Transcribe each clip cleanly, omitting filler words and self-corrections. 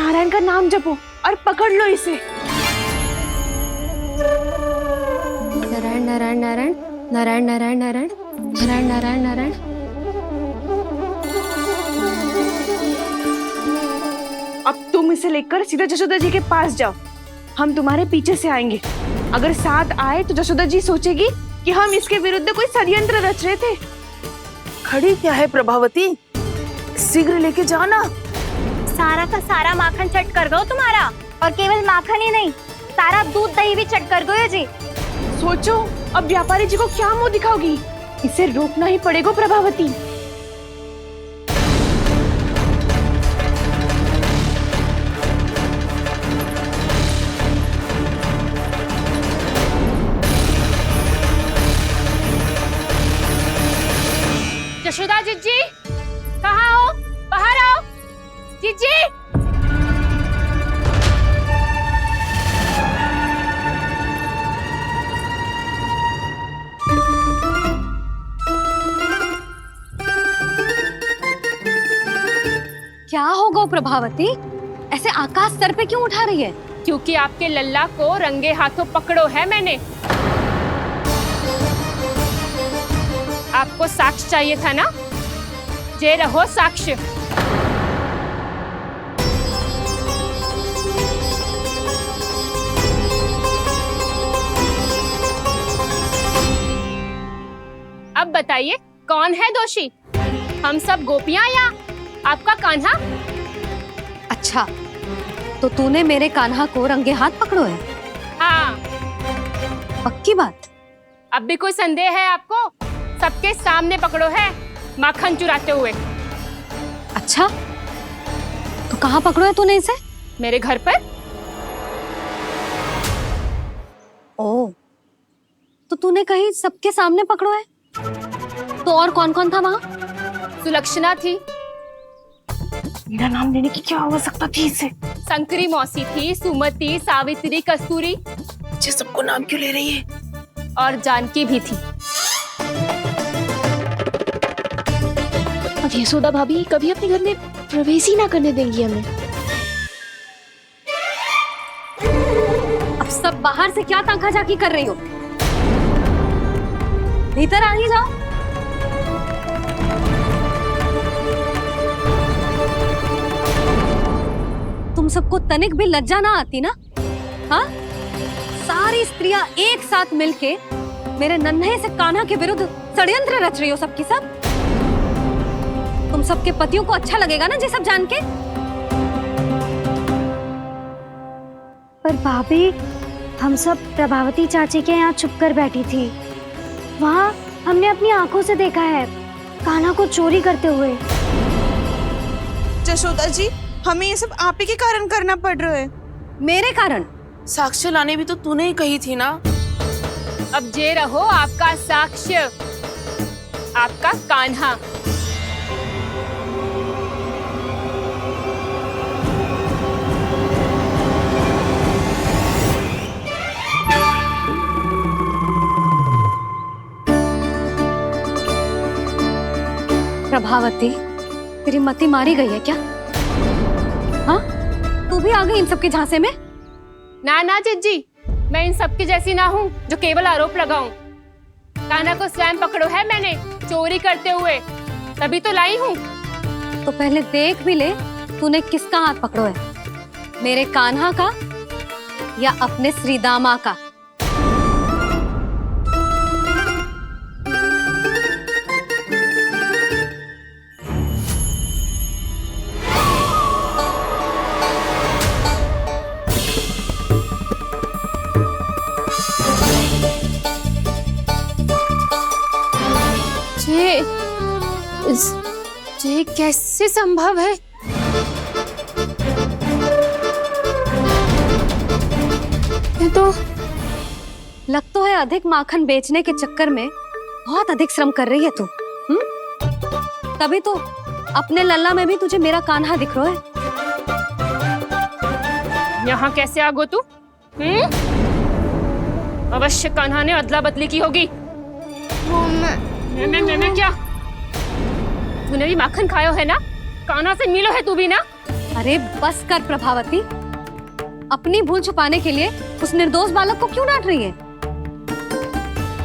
नारायण का नाम जपो और पकड़ लो इसे। नारायण नारायण नारायण नारायण नारायण नारायण नारायण नारायण नारायण। अब तुम इसे लेकर सीधा जशोदा जी के पास जाओ, हम तुम्हारे पीछे से आएंगे। अगर साथ आए तो जशोदा जी सोचेगी कि हम इसके विरुद्ध कोई षड्यंत्र रच रहे थे। खड़ी क्या है प्रभावती, शीघ्र लेके जाना। सारा का सारा माखन चट कर गयो तुम्हारा, और केवल माखन ही नहीं, सारा दूध दही भी चट कर गयो जी। सोचो अब व्यापारी जी को क्या मुंह दिखाओगी, इसे रोकना ही पड़ेगा प्रभावती। जशोदा जीजी, कहाँ हो? बाहर आओ जीजी। क्या होगा प्रभावती, ऐसे आकाश सर पे क्यों उठा रही है? क्योंकि आपके लल्ला को रंगे हाथों पकड़ो है मैंने। आपको साक्ष्य चाहिए था ना, जे रहो साक्ष्य। अब बताइए कौन है दोषी, हम सब गोपियां या आपका कान्हा? अच्छा, तो तूने मेरे कान्हा को रंगे हाथ पकड़ो है? हाँ। पक्की बात? अब भी कोई संदेह है आपको? सबके सामने पकड़ो है, माखन चुराते हुए। अच्छा, तो कहाँ पकड़ो है तूने इसे? मेरे घर पर। ओ, तो तूने कहीं सबके सामने पकड़ो है? तो और कौन कौन था वहाँ? सुलक्षणा थी। मेरा नाम लेने की क्या आवश्यकता थी इसे? संकरी मौसी थी, सुमति, सावित्री, कस्तूरी। ये सबको नाम क्यों ले रही है? और जानकी भी थी। अब यशोदा भाभी कभी अपने घर में प्रवेश ही ना करने देंगी हमें। अब सब बाहर से क्या ताका झाकी कर रही हो? भीतर आ ही जाओ। तुम सबको तनिक भी लज्जा ना आती ना? हाँ, सारी स्त्रियां एक साथ मिलके मेरे नन्हे से कान्हा के विरुद्ध षड्यंत्र रच रही हो सबकी सब। तुम सबके पतियों को अच्छा लगेगा ना ये सब जान के? पर भाभी, हम सब प्रभावती चाची के यहाँ छुप कर बैठी थी। वहाँ हमने अपनी आंखों से देखा है कान्हा को चोरी करते हुए। जशोदा जी, हमें ये सब आप ही के कारण करना पड़ रहा है। मेरे कारण? साक्ष्य लाने भी तो तूने ही कही थी ना। अब जे रहो आपका साक्ष्य, आपका कान्हा। प्रभावती, तेरी मति मारी गई है क्या? हाँ, तू भी आ गई इन सबके झांसे में? ना ना जिज्जी, मैं इन सबकी जैसी ना हूँ जो केवल आरोप लगाऊं। कान्हा को स्वयं पकड़ो है मैंने चोरी करते हुए, तभी तो लाई हूँ। तो पहले देख भी ले तूने किसका हाथ पकड़ो है, मेरे कान्हा का या अपने श्रीदामा का? ये कैसे संभव है? ये तो लग तो है अधिक माखन बेचने के चक्कर में बहुत अधिक श्रम कर रही है तू। तभी तो अपने लल्ला में भी तुझे मेरा कान्हा दिख रहा है। यहाँ कैसे आ गो तू? अवश्य कान्हा ने अदला बदली की होगी। मैं क्या? तूने भी माखन खायो है ना? कान्हा से मिलो है तू भी ना? अरे बस कर प्रभावती, अपनी भूल छुपाने के लिए उस निर्दोष बालक को क्यों डांट रही है?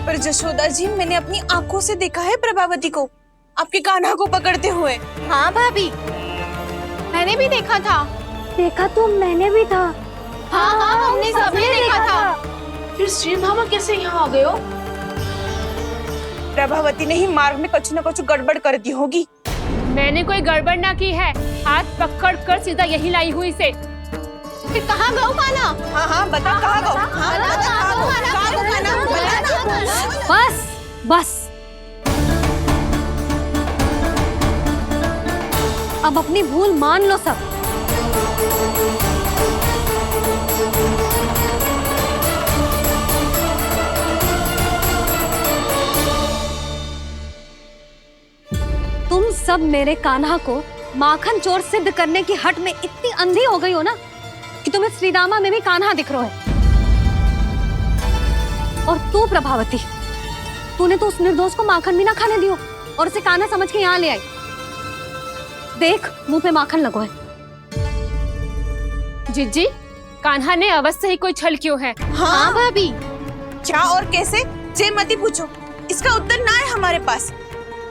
पर जशोदा जी, मैंने अपनी आंखों से देखा है प्रभावती को आपके कान्हा को पकड़ते हुए। हाँ भाभी, मैंने भी देखा था। देखा तो मैंने भी था। हाँ हाँ, हमने सबने देखा था। फिर श्रीधामा कैसे यहाँ आ गए हो? प्रभावती ने ही मार्ग में कुछ न कुछ गड़बड़ कर दी होगी। मैंने कोई गड़बड़ ना की है, हाथ पकड़ कर सीधा यही लाई हुई से। फिर कहाँ गौ कान्हा? हाँ हाँ बता, कहाँ गो? हाँ बता, कहाँ गो? कहाँ गो कान्हा? बता ना। बस बस, अब अपनी भूल मान लो सब। तुम सब मेरे कान्हा को माखन चोर सिद्ध करने की हट में इतनी अंधी हो गई हो ना कि तुम्हें श्रीदामा में भी कान्हा दिख रहा है। और तू प्रभावती, तूने तो उस निर्दोष को माखन भी ना खाने दियो और उसे कान्हा समझ के यहाँ ले आई। देख, मुंह पे माखन लगो है। जिज्जी, कान्हा ने अवश्य ही कोई छल क्यों है। हाँ भाभी, क्या और कैसे, जे मती पूछो, इसका उत्तर ना है हमारे पास।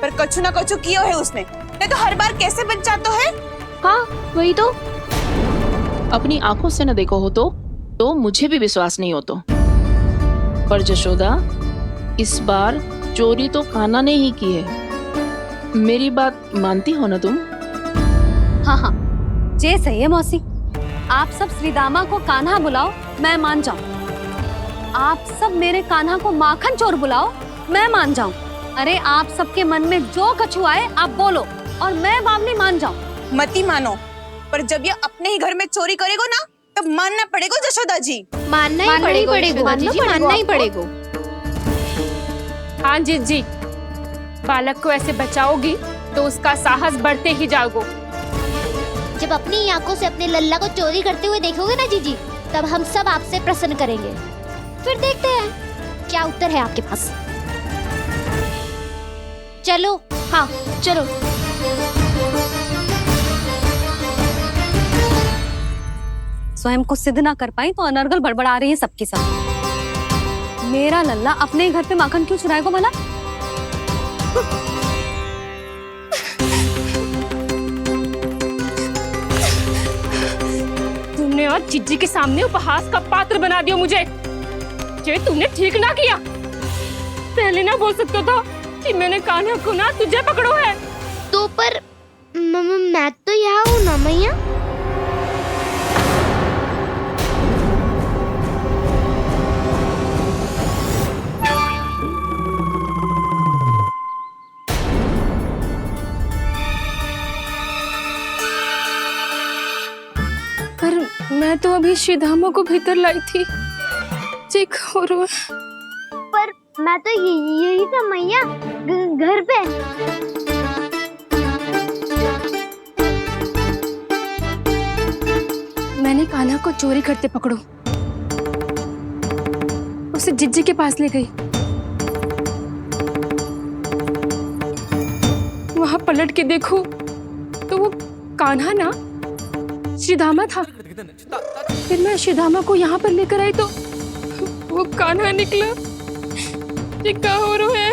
पर कछु ना कछु कियो है उसने, नहीं तो हर बार कैसे बच जाता है। हाँ वही तो। अपनी आंखों से न देखो हो तो मुझे भी विश्वास नहीं हो तो। पर जशोदा, इस बार चोरी तो कान्हा ने ही की है। मेरी बात मानती हो ना तुम? हाँ हाँ, जे सही है मौसी। आप सब श्रीदामा को कान्हा बुलाओ, मैं मान जाऊं। आप सब मेरे कान्हा को माखन चोर बुलाओ, मैं मान जाऊं। अरे आप सबके मन में जो कछु आए आप बोलो और मैं बावली मान जाऊं। मती मानो, पर जब ये अपने ही घर में चोरी करेगो ना, तब मानना पड़ेगा जशोदा जी। मानना ही पड़ेगा जीजी, मानना ही पड़ेगा। हाँ जिज्जी, बालक को ऐसे बचाओगी तो उसका साहस बढ़ते ही जाओगे। जब अपनी आंखों से अपने लल्ला को चोरी करते हुए देखोगे ना जीजी, तब हम सब आपसे प्रसन्न करेंगे। फिर देखते हैं क्या उत्तर है आपके पास। चलो। हाँ चलो। स्वयं को सिद्ध ना कर पाई तो अनर्गल बड़बड़ा रही है सबके साथ। मेरा लल्ला अपने ही घर पे माखन क्यों चुराएगा भला? तुमने आज जिज्जी के सामने उपहास का पात्र बना दिया मुझे। ये तुमने ठीक ना किया। पहले ना बोल सकता था कि मैंने कान्हा को ना तुझे पकड़ो है। तो पर मैं तो यहाँ हूँ ना मैया। पर मैं तो अभी श्रीधामा को भीतर लाई थी। चेक हो रहा है। पर मैं तो यही था मैया, घर पे। मैंने कान्हा को चोरी करते पकड़ो, उसे जिज्जी के पास ले गई। वहां पलट के देखो तो वो कान्हा ना श्रीधामा था। फिर मैं श्रीधामा को यहाँ पर लेकर आई तो वो कान्हा निकला। ये क्या हो रहा है?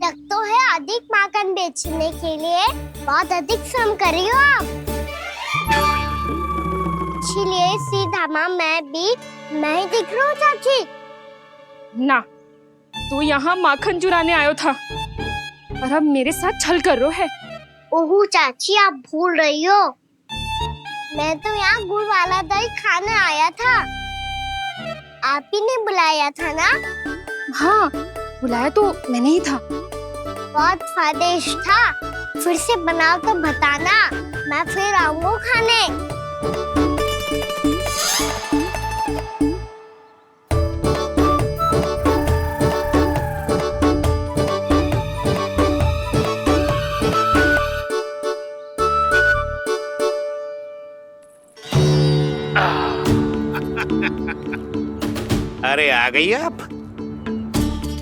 लगता है अधिक माखन बेचने के लिए बहुत अधिक श्रम कर रही हो आप। इसीलिए सीधामा मैं ही दिख रहा हूँ चाची। ना, तू यहाँ माखन चुराने आयो था और अब मेरे साथ छल कर रो है। ओह चाची, आप भूल रही हो, मैं तो यहाँ गुड़ वाला दही खाने आया था। आप ही ने बुलाया था ना? हाँ, बुलाया तो मैंने ही था। बहुत स्वादिष्ट था। फिर से बनाओ तो बताना, मैं फिर आऊंगा खाने। अरे आ गई आप,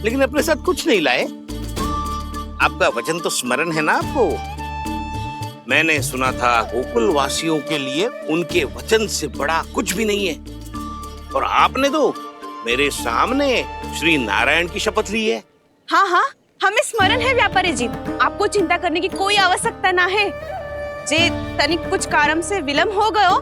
लेकिन अपने साथ कुछ नहीं लाए। आपका वचन तो स्मरण है ना आपको? मैंने सुना था गोकुल वासियों के लिए उनके वचन से बड़ा कुछ भी नहीं है, और आपने तो मेरे सामने श्री नारायण की शपथ ली है। हाँ हाँ, हमें स्मरण है व्यापारी जी, आपको चिंता करने की कोई आवश्यकता ना है। जे तनिक कुछ कारण से विलंब हो गयो,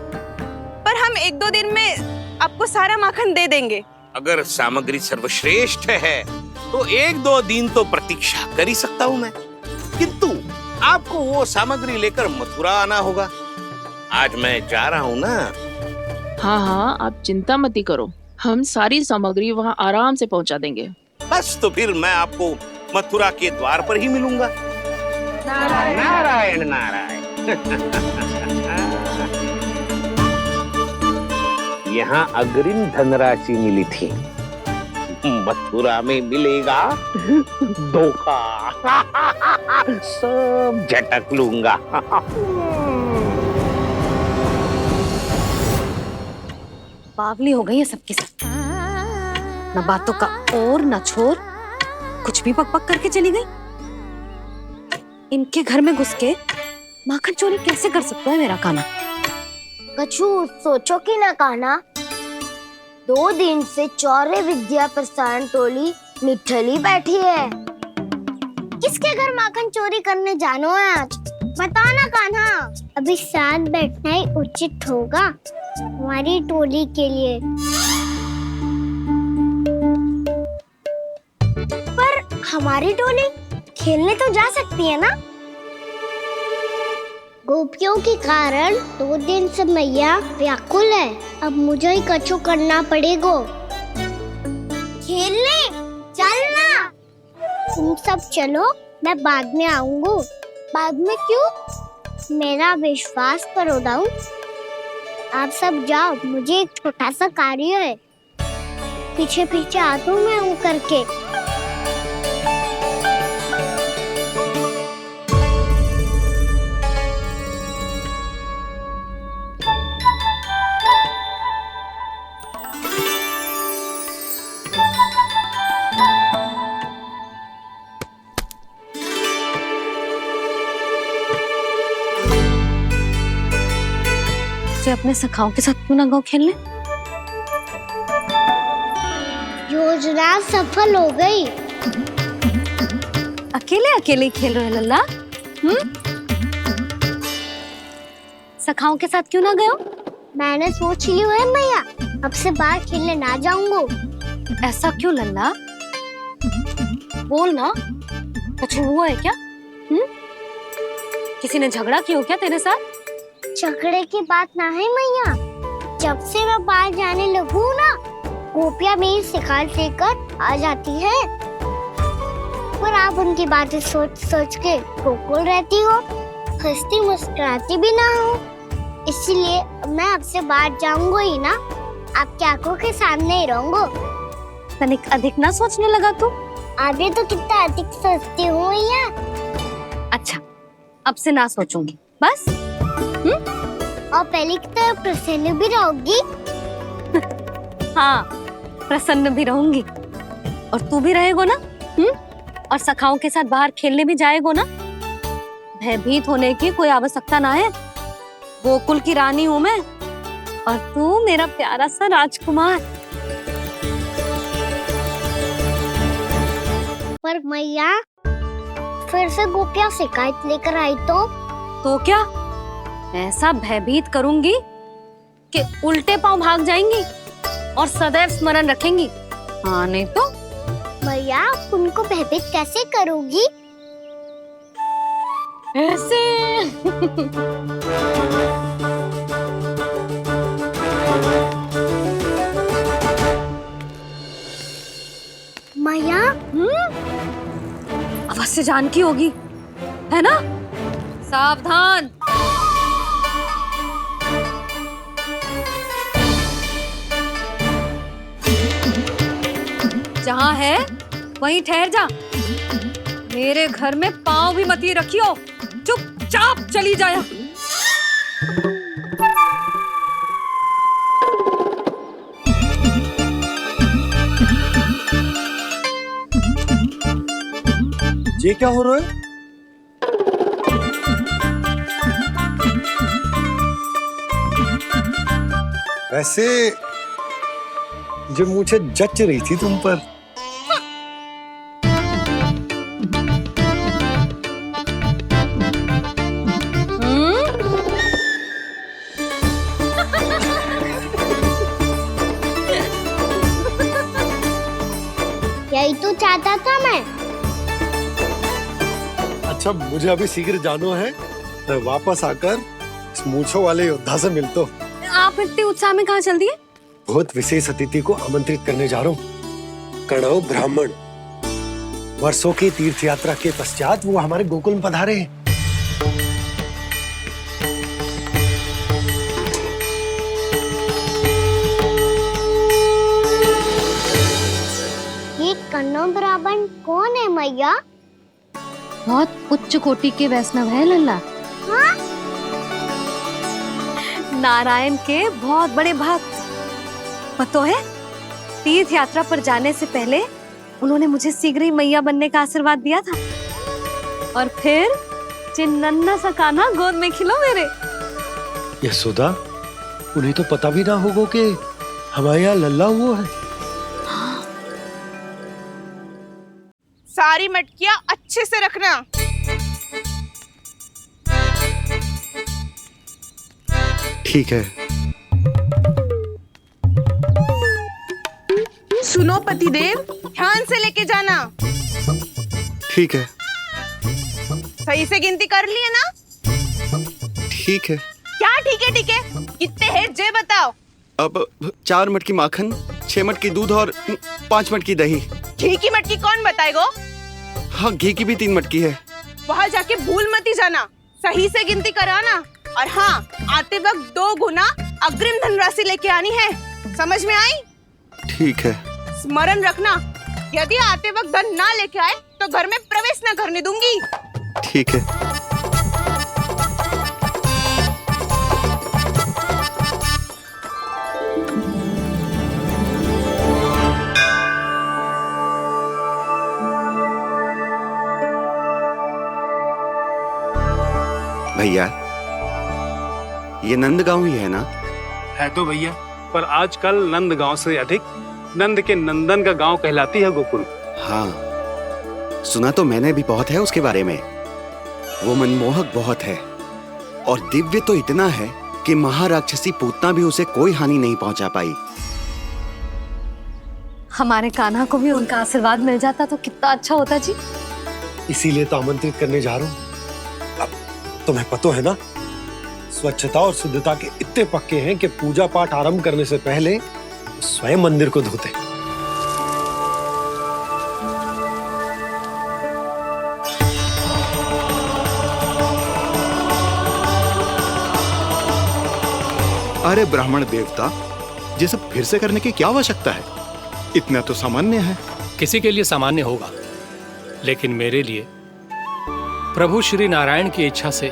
पर हम 1-2 दिन में आपको सारा माखन दे देंगे। अगर सामग्री सर्वश्रेष्ठ है तो 1-2 दिन तो प्रतीक्षा कर ही सकता हूँ मैं, किंतु आपको वो सामग्री लेकर मथुरा आना होगा। आज मैं जा रहा हूँ ना। हाँ हाँ, आप चिंता मत ही करो, हम सारी सामग्री वहाँ आराम से पहुँचा देंगे। बस तो फिर मैं आपको मथुरा के द्वार पर ही मिलूंगा। नारायण नारायण। यहाँ अग्रिम धनराशि मिली थी, मथुरा में मिलेगा धोखा। सब झटक लूंगा। बावली हो गई है सबकी सब, न बातों का और न छोर, कुछ भी पक पक करके चली गई। इनके घर में घुस के माखन चोरी कैसे कर सकता है मेरा काना? कछु सोचो कि ना कान्हा, 2 दिन से चौर्य विद्या प्रसारण टोली निठली बैठी है। किसके घर माखन चोरी करने जानो है आज? बताओ ना कान्हा। अभी साथ बैठना ही उचित होगा हमारी टोली के लिए। पर हमारी टोली खेलने तो जा सकती है ना? गोपियों के कारण 2 दिन से मैया व्याकुल है, अब मुझे ही कछु करना पड़ेगा। खेलने चलना। तुम सब चलो, मैं बाद में आऊंगा। बाद में क्यों? मेरा विश्वास करो दाऊ, आप सब जाओ, मुझे एक छोटा सा कार्य है। पीछे पीछे आता हूँ मैं हूँ करके। जे अपने सखाओं के साथ क्यों ना गाँव खेलने? योजना सफल हो गई। अकेले अकेले ही खेल रहे लल्ला? सखाओं के साथ क्यों ना गए हो? मैंने सोच लिया है मैया, अब से बाहर खेलने ना जाऊंगा। ऐसा क्यों लल्ला? बोल ना, कुछ हुआ है क्या? किसी ने झगड़ा किया हो क्या तेरे साथ? झगड़े की बात ना है मैया, जब से मैं बाहर जाने लगू ना, गोपियां मेरी शिकायत लेकर आ जाती है, पर आप उनकी बातें सोच सोच के गोकुल रहती हो, हंसती मुस्कुराती भी ना हो। इसलिए मैं आपसे बाहर जाऊंगा ही ना, आपकी आंखों के सामने ही रहूंगा। तनिक अधिक ना सोचने लगा तू? आगे तो कितना अधिक सोचती हूँ मैया। अच्छा, अब से ना सोचूंगी बस। और पहले की तरह प्रसन्न भी रहोगी। हाँ, प्रसन्न भी रहूंगी, और तू भी रहेगो ना? और सखाओं के साथ बाहर खेलने भी जाएगो ना? भयभीत होने की कोई आवश्यकता ना है, गोकुल की रानी हूँ मैं, और तू मेरा प्यारा सा राजकुमार। पर मैया, फिर से गोपियां शिकायत लेकर आई तो क्या ऐसा भयभीत करूंगी कि उल्टे पांव भाग जाएंगी और सदैव स्मरण रखेंगी? हाँ नहीं तो? मैया, उनको भयभीत कैसे करोगी? ऐसे। मैया, अवश्य जानकी होगी, है ना? सावधान। जहाँ है वहीं ठहर जा, मेरे घर में पाँव भी मत ही रखियो, चुपचाप चली जाया। ये क्या हो रहा है? वैसे जो मुझे जच रही थी तुम पर। यही तो चाहता था मैं। अच्छा मुझे अभी शीघ्र जाना है, मैं वापस आकर इस मूंछों वाले योद्धा से मिलता हूँ। आप इतने उत्साह में कहाँ चल दिए? बहुत विशेष अतिथि को आमंत्रित करने जा रहा हूँ, कणव ब्राह्मण। वर्षों की तीर्थ यात्रा के पश्चात वो हमारे गोकुल में पधारे हैं। ये कन्नौ ब्राह्मण कौन है मैया? बहुत उच्च कोटि के वैष्णव है लल्ला। हाँ? नारायण के बहुत बड़े भक्त। पता है, तीर्थ यात्रा पर जाने से पहले उन्होंने मुझे शीघ्र ही मैया बनने का आशीर्वाद दिया था, और फिर चिन्नन्ना सा कान्हा गोद में खिलो मेरे। यशोदा, उन्हें तो पता भी ना होगा कि हमारे यहाँ लल्ला हुआ है। सारी मटकियां अच्छे से रखना। ठीक है। सुनो पतिदेव, ध्यान से लेके जाना। ठीक है। सही से गिनती कर लिए ना? ठीक है। क्या ठीक है? ठीक है कितने हैं जे बताओ। अब 4 मटकी माखन, 6 मटकी दूध और 5 मटकी दही। घी की मटकी कौन बताएगा? हाँ, घी की भी 3 मटकी है। वहाँ जाके भूल मती जाना, सही से गिनती कराना। और हाँ, आते वक्त 2 गुना अग्रिम धनराशि लेके आनी है, समझ में आई? ठीक है। स्मरण रखना, यदि आते वक्त धन ना लेके आए तो घर में प्रवेश न करने दूंगी। ठीक है। भैया, ये नंदगांव ही है ना? है तो भैया, पर आजकल नंदगांव से अधिक नंद के नंदन का गांव कहलाती है गोकुल। हाँ, सुना तो मैंने भी बहुत है उसके बारे में। वो मनमोहक बहुत है, और दिव्य तो इतना है कि महाराक्षसी पूतना भी उसे कोई हानि नहीं पहुंचा पाई। हमारे कान्हा को भी उनका आशीर्वाद मिल जाता तो कितना अच्छा होता जी। इसीलिए तो आमंत्रित करने जा रहा हूँ। अब तुम्हें पता है ना, स्वच्छता और शुद्धता के इतने पक्के हैं कि पूजा पाठ आरंभ करने से पहले स्वयं मंदिर को धोते। अरे ब्राह्मण देवता, ये सब फिर से करने की क्या आवश्यकता है? इतना तो सामान्य है। किसी के लिए सामान्य होगा, लेकिन मेरे लिए प्रभु श्री नारायण की इच्छा से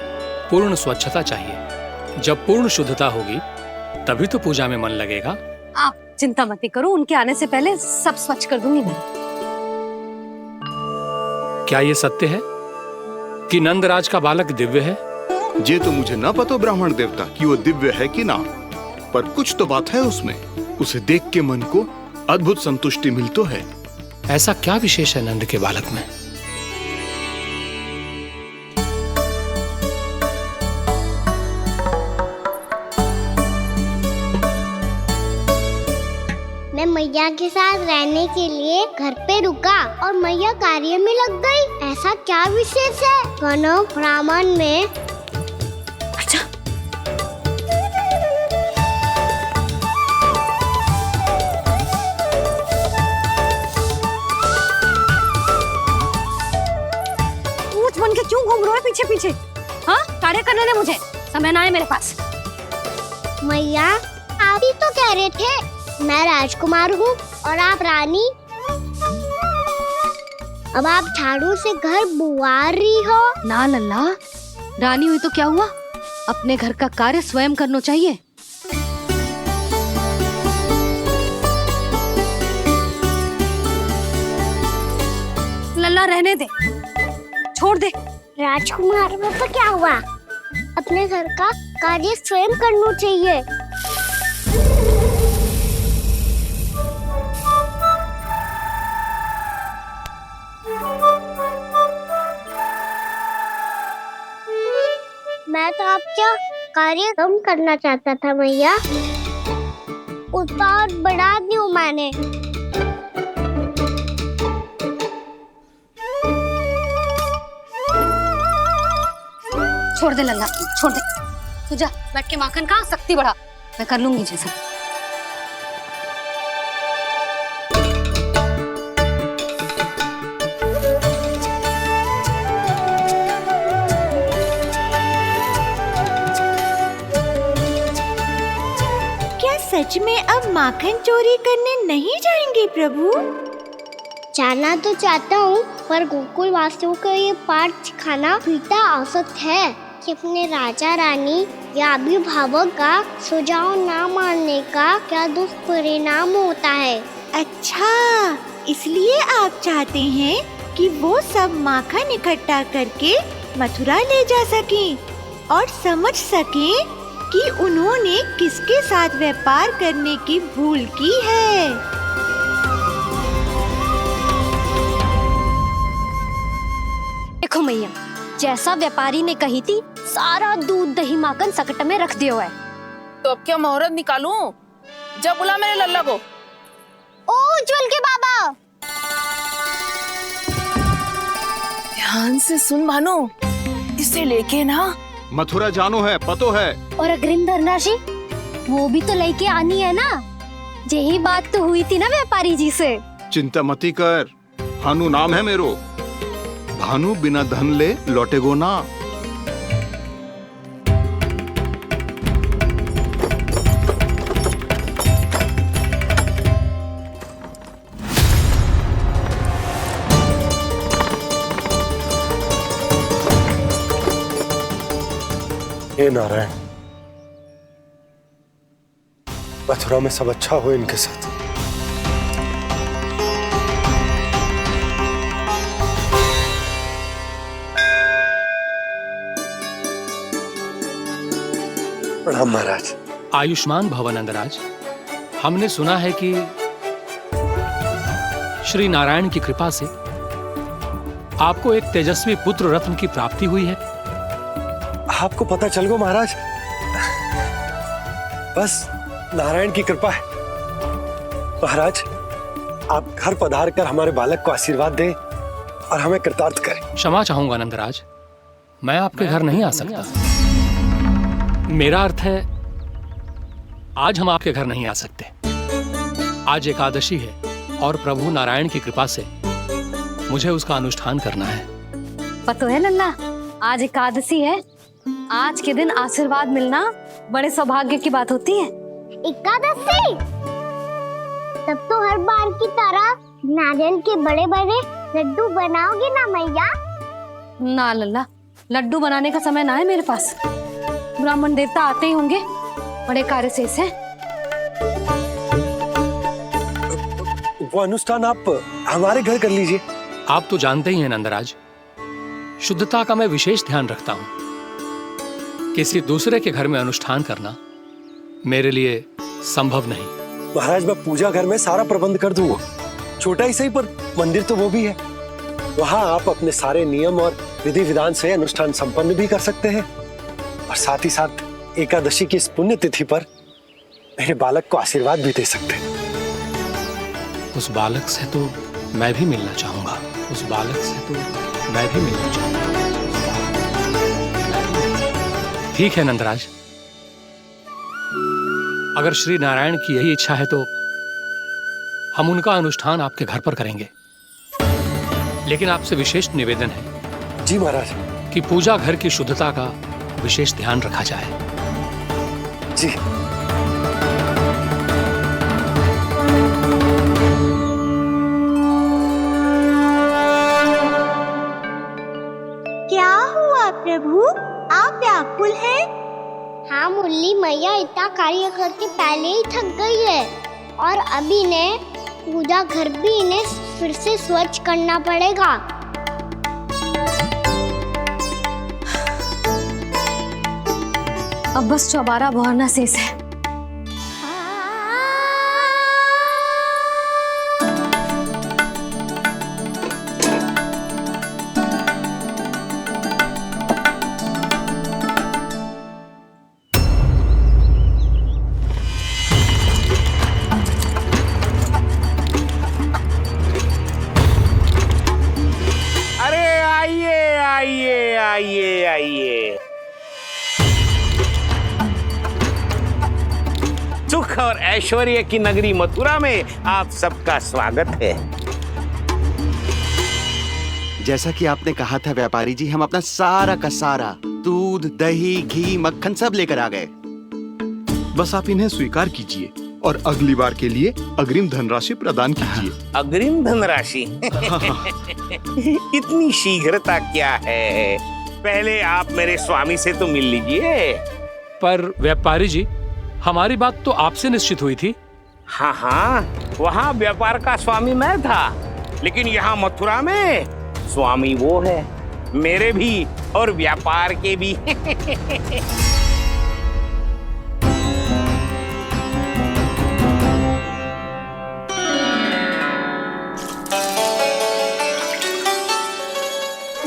पूर्ण स्वच्छता चाहिए। जब पूर्ण शुद्धता होगी तभी तो पूजा में मन लगेगा। आप चिंता मत करो, उनके आने से पहले सब स्वच्छ कर दूंगी मैं। क्या ये सत्य है कि नंदराज का बालक दिव्य है? ये तो मुझे ना पता ब्राह्मण देवता कि वो दिव्य है कि ना, पर कुछ तो बात है उसमें। उसे देख के मन को अद्भुत संतुष्टि मिलती है। ऐसा क्या विशेष है नंद के बालक में? मैं मैया के साथ रहने के लिए घर पे रुका और मैया कार्य में लग गई। ऐसा क्या विशेष है कन्नौ ब्राह्मण में? अच्छा, पूछ बन के क्यों घूम रहे हो पीछे पीछे? हाँ, कार्य करने दे मुझे, समय ना है मेरे पास। मैया, आप ही तो कह रहे थे मैं राजकुमार हूँ और आप रानी। अब आप झाड़ू से घर बुआ रही हो। ना लल्ला, रानी हुई तो क्या हुआ, अपने घर का कार्य स्वयं करना चाहिए। लल्ला रहने दे, छोड़ दे। राजकुमार में तो क्या हुआ, अपने घर का कार्य स्वयं करना चाहिए। मैं तो आपका कार्य कम करना चाहता था मैया, उसका और बढ़ा दूं मैंने। छोड़ दे लल्ला, छोड़ दे। तू जा बैठ के माखन खा, शक्ति बढ़ा, मैं कर लूंगी जैसा। सच में अब माखन चोरी करने नहीं जाएंगे प्रभु? जाना तो चाहता हूँ, पर गोकुल वासियों को ये पाठ सिखाना पिता औसत है कि अपने राजा रानी या अभिभावक का सुझाव ना मानने का क्या दुष्परिणाम होता है। अच्छा, इसलिए आप चाहते हैं कि वो सब माखन इकट्ठा करके मथुरा ले जा सकें और समझ सकें कि उन्होंने किसके साथ व्यापार करने की भूल की है। देखो मैया, जैसा व्यापारी ने कही थी, सारा दूध दही माखन सकट में रख दिया है। तो अब क्या मुहूर्त निकालूं? जब बुला मेरे लल्ला को। ओ उज्जवल के बाबा, ध्यान से सुन भानु, इसे लेके ना मथुरा जानो है, पतो है। और अग्रिम धनराशि वो भी तो लेके आनी है ना। यही बात तो हुई थी ना व्यापारी जी से। चिंता मती कर, भानु नाम है मेरो। भानु बिना धन ले लौटेगो ना। हे नारायण, मथुरा में सब अच्छा हो इनके साथ। प्रणाम महाराज। आयुष्मान भव नंदराज। हमने सुना है कि श्री नारायण की कृपा से आपको एक तेजस्वी पुत्र रत्न की प्राप्ति हुई है। आपको पता चल गो महाराज, बस नारायण की कृपा है। महाराज, आप घर पधार कर हमारे बालक को आशीर्वाद दें और हमें कृतार्थ करें। क्षमा चाहूंगा नंदराज, मैं आपके घर नहीं आ सकता। मेरा अर्थ है, आज हम आपके घर नहीं आ सकते। आज एकादशी है और प्रभु नारायण की कृपा से मुझे उसका अनुष्ठान करना है। पता है लल्ला, आज एकादशी है। आज के दिन आशीर्वाद मिलना बड़े सौभाग्य की बात होती है। एकादशी? तब तो हर बार की तरह नारियल के बड़े बड़े लड्डू बनाओगे ना मैया? ना लल्ला, लड्डू बनाने का समय ना है मेरे पास। ब्राह्मण देवता आते ही होंगे, बड़े कार्य शेष हैं। वो अनुष्ठान आप हमारे घर कर लीजिए। आप तो जानते ही हैं नंदराज, शुद्धता का मैं विशेष ध्यान रखता हूं। किसी दूसरे के घर में अनुष्ठान करना मेरे लिए संभव नहीं। महाराज, मैं पूजा घर में सारा प्रबंध कर दूंगा। छोटा ही सही, पर मंदिर तो वो भी है। वहां आप अपने सारे नियम और विधि विधान से अनुष्ठान संपन्न भी कर सकते हैं और साथ ही साथ एकादशी की इस पुण्य तिथि पर मेरे बालक को आशीर्वाद भी दे सकते हैं। उस बालक से तो मैं भी मिलना चाहूंगा। उस बालक से तो मैं भी मिलना चाहूंगा। ठीक है नंदराज, अगर श्री नारायण की यही इच्छा है तो हम उनका अनुष्ठान आपके घर पर करेंगे। लेकिन आपसे विशेष निवेदन है। जी महाराज। कि पूजा घर की शुद्धता का विशेष ध्यान रखा जाए। जी। क्या हुआ प्रभु, आप व्याकुल हैं? हाँ मुरली मैया, इतना कार्य करके पहले ही थक गई है और अभी ने पूजा घर भी इन्हें फिर से स्वच्छ करना पड़ेगा। अब बस चौबारा बहरना शेष है। और ऐश्वर्य की नगरी मथुरा में आप सबका स्वागत है। जैसा कि आपने कहा था व्यापारी जी, हम अपना सारा का सारा दूध, दही, घी, मक्खन सब लेकर आ गए। बस आप इन्हें स्वीकार कीजिए और अगली बार के लिए अग्रिम धनराशि प्रदान कीजिए। अग्रिम धनराशि? इतनी शीघ्रता क्या है? पहले आप मेरे स्वामी से तो मिल लीजिए। पर व्यापारी जी, हमारी बात तो आपसे निश्चित हुई थी। हाँ हाँ, वहाँ व्यापार का स्वामी मैं था, लेकिन यहाँ मथुरा में स्वामी वो है, मेरे भी और व्यापार के भी।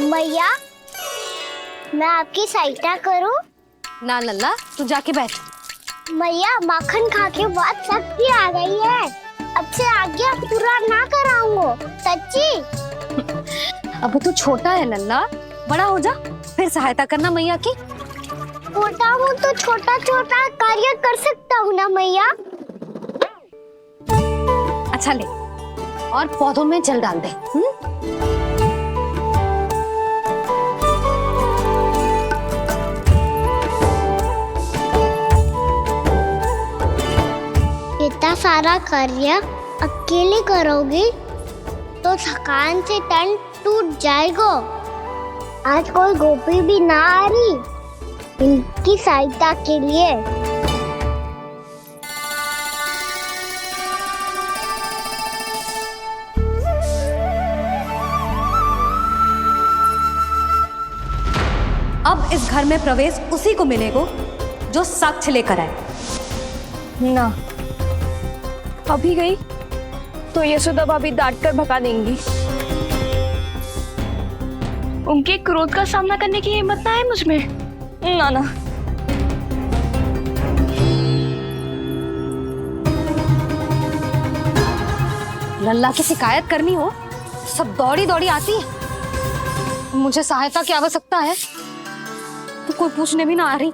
मैया, मैं आपकी सहायता करूं? ना लल्ला, तू जाके बैठ। मैया, माखन खा के बहुत शक्ति आ गई है। अब से आगे पूरा ना कराऊंगा, सच्ची। अब तू छोटा है लल्ला, बड़ा हो जा फिर सहायता करना मैया की। छोटा हूँ तो छोटा छोटा कार्य कर सकता हूँ ना मैया। अच्छा ले, और पौधों में जल डाल दे। इतना सारा कार्य अकेले करोगी तो थकान से तन टूट जाएगा। आज कोई गोपी भी ना आ रही इनकी सहायता के लिए। अब इस घर में प्रवेश उसी को मिलेगा जो साक्ष्य लेकर आए। ना, अभी गई तो यशोदा भाभी डांट कर भगा देंगी। उनके क्रोध का सामना करने की हिम्मत ना है मुझ में। ना ना। लल्ला की शिकायत करनी हो सब दौड़ी दौड़ी आती है। मुझे सहायता की आवश्यकता है तो कोई पूछने भी ना आ रही।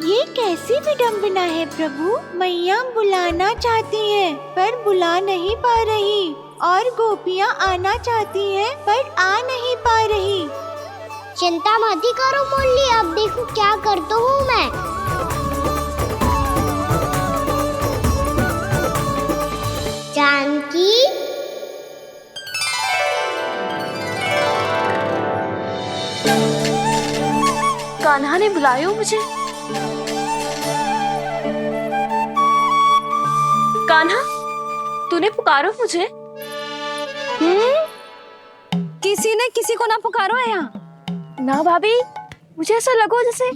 ये कैसी विडंबना है प्रभु। मैया बुलाना चाहती हैं पर बुला नहीं पा रही, और गोपियाँ आना चाहती हैं पर आ नहीं पा रही। चिंता मत ही करो मुरली, अब देखो क्या करता हूँ मैं। जानकी, कान्हा ने बुलाया मुझे। कान्हा, तूने पुकारो मुझे। किसी ने किसी को ना पुकारो है यहाँ। ना भाभी, मुझे ऐसा लगो जैसे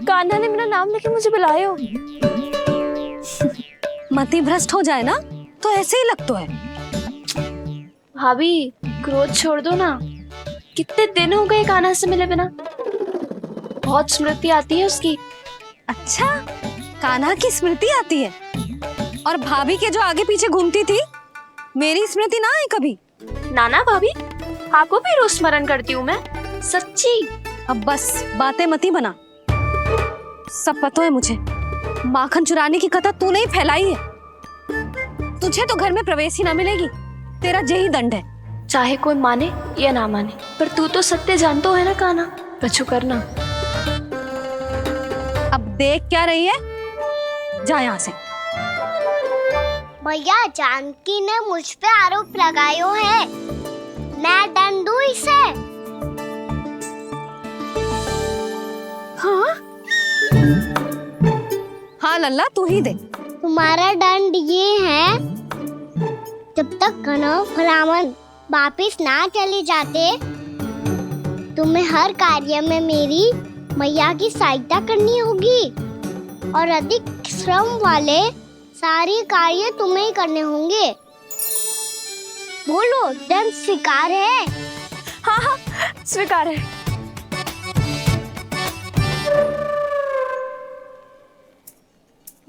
कान्हा ने मेरा नाम लेके मुझे बुलायो। मति भ्रष्ट हो जाए ना तो ऐसे ही लगता है। भाभी, क्रोध छोड़ दो ना। कितने दिन हो गए कान्हा से मिले बिना। बहुत स्मृति आती है उसकी। अच्छा, कान्हा की स्मृति आती है? और भाभी के जो आगे पीछे घूमती थी, मेरी स्मृति ना आई कभी? नाना भाभी, आपको भी रोज स्मरण करती हूँ मैं, सच्ची। अब बस बातें मत ही बना। सब पता है मुझे। माखन चुराने की कथा तूने ही फैलाई है। तुझे तो घर में प्रवेश ही ना मिलेगी। तेरा यही दंड है। चाहे कोई माने या ना माने, पर तू तो सत्य जानता है ना कान्हा। कछु करना। अब देख क्या रही है, जा यहाँ से। भैया, जानकी ने मुझ पे आरोप लगायो है, मैं दंड दूं इसे। हाँ हाँ लल्ला, तू ही दे। तुम्हारा दंड ये है, जब तक कनव ब्राह्मण वापिस ना चले जाते, तुम्हें हर कार्य में मेरी मैया की सहायता करनी होगी, और अधिक श्रम वाले सारे कार्य तुम्हें ही करने होंगे। बोलो, दंड स्वीकार है? हाँ हाँ, स्वीकार है।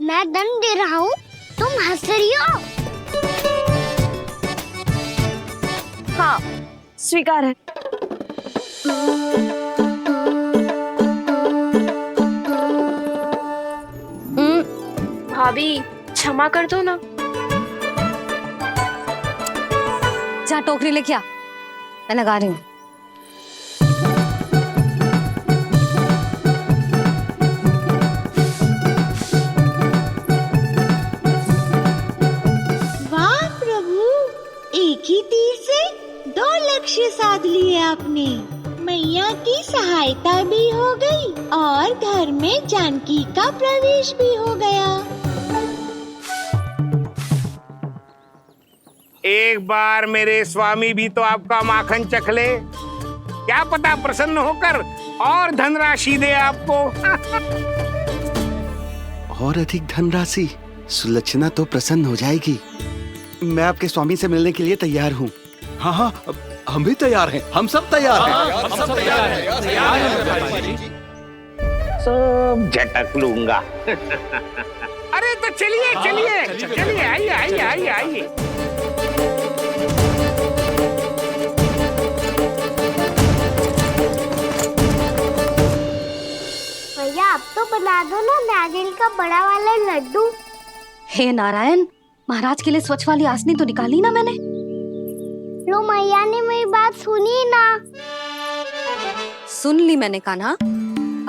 मैं दंड दे रहा हूँ, तुम हंस रही हो? हाँ, स्वीकार है। भाभी, क्षमा कर दो ना। जा टोकरी लेके आ, मैं लगा रही हूँ। वाह प्रभु, एक ही तीर से 2 लक्ष्य साध लिए आपने। मैया की सहायता भी हो गई और घर में जानकी का प्रवेश भी हो गया। एक बार मेरे स्वामी भी तो आपका माखन चख ले, क्या पता प्रसन्न होकर और धनराशि दे आपको। और अधिक धनराशि? सुलक्षणा तो प्रसन्न हो जाएगी। मैं आपके स्वामी से मिलने के लिए तैयार हूँ। हाँ हाँ, हम भी तैयार हैं, हम सब तैयार हैं। हम सब तैयार हैं। सब झटक लूंगा। अरे तो चलिए चलिए चलिए, आइए आइए आइए आइए। भैया आप तो बना दो ना नारियल का बड़ा वाला लड्डू। हे नारायण, महाराज के लिए स्वच्छ वाली आसनी तो निकाली ना मैंने। लो मैया ने मेरी बात सुनी ना। सुन ली मैंने कान्हा,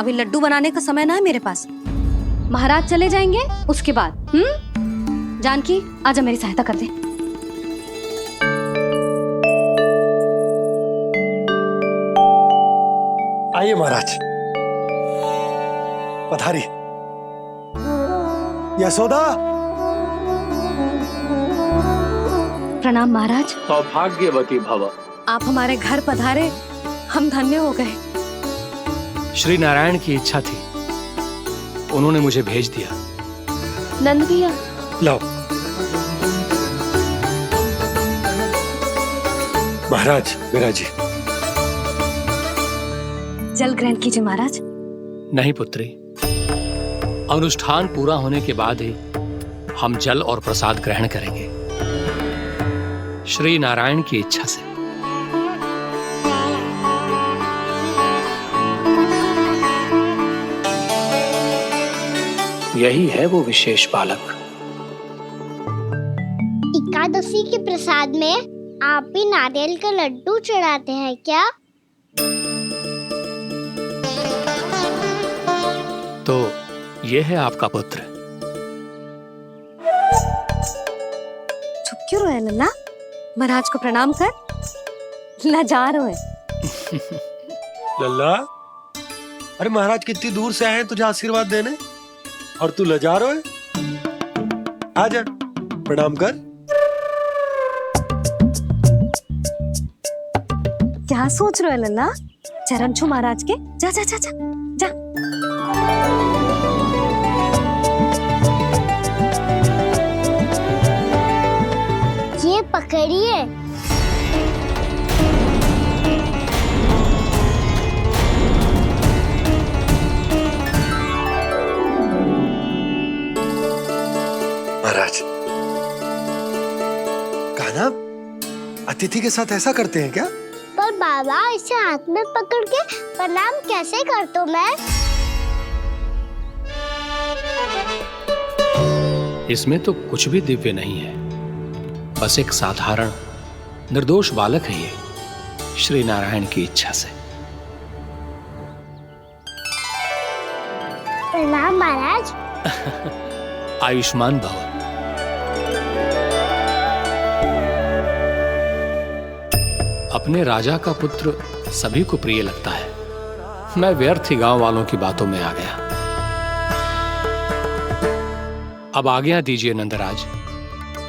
अभी लड्डू बनाने का समय ना है मेरे पास। महाराज चले जाएंगे उसके बाद। जानकी आजा मेरी सहायता कर दे। आइए महाराज, पधारी। यशोदा। प्रणाम महाराज। सौभाग्यवती भव। आप हमारे घर पधारे, हम धन्य हो गए। श्री नारायण की इच्छा थी, उन्होंने मुझे भेज दिया। नंद भैया, लाओ। महाराज विराजी। जल ग्रहण कीजिए महाराज। नहीं पुत्री, अनुष्ठान पूरा होने के बाद ही हम जल और प्रसाद ग्रहण करेंगे, श्री नारायण की इच्छा से। यही है वो विशेष बालक। एकादशी के प्रसाद में आप भी नारियल का लड्डू चढ़ाते हैं क्या? तो ये है आपका पुत्र। चुप क्यों रहे लल्ला? महाराज को प्रणाम कर। लजा रहे। लल्ला, अरे महाराज कितनी दूर से आए हैं तुझे आशीर्वाद देने, और तू लजा रहा है? आजा, प्रणाम कर। क्या सोच रहे हो लल्ला? चरण छू महाराज के। जा जा जा जा जा। ये पकड़िए। महाराज, कान्हा अतिथि के साथ ऐसा करते हैं क्या? पर बाबा, इसे हाथ में पकड़ के प्रणाम कैसे करता हूँ मैं? इसमें तो कुछ भी दिव्य नहीं है, बस एक साधारण निर्दोष बालक है ये, श्री नारायण की इच्छा से। प्रणाम महाराज। आयुष्मान भव। अपने राजा का पुत्र सभी को प्रिय लगता है। मैं व्यर्थ ही गांव वालों की बातों में आ गया। अब आज्ञा दीजिए नंदराज,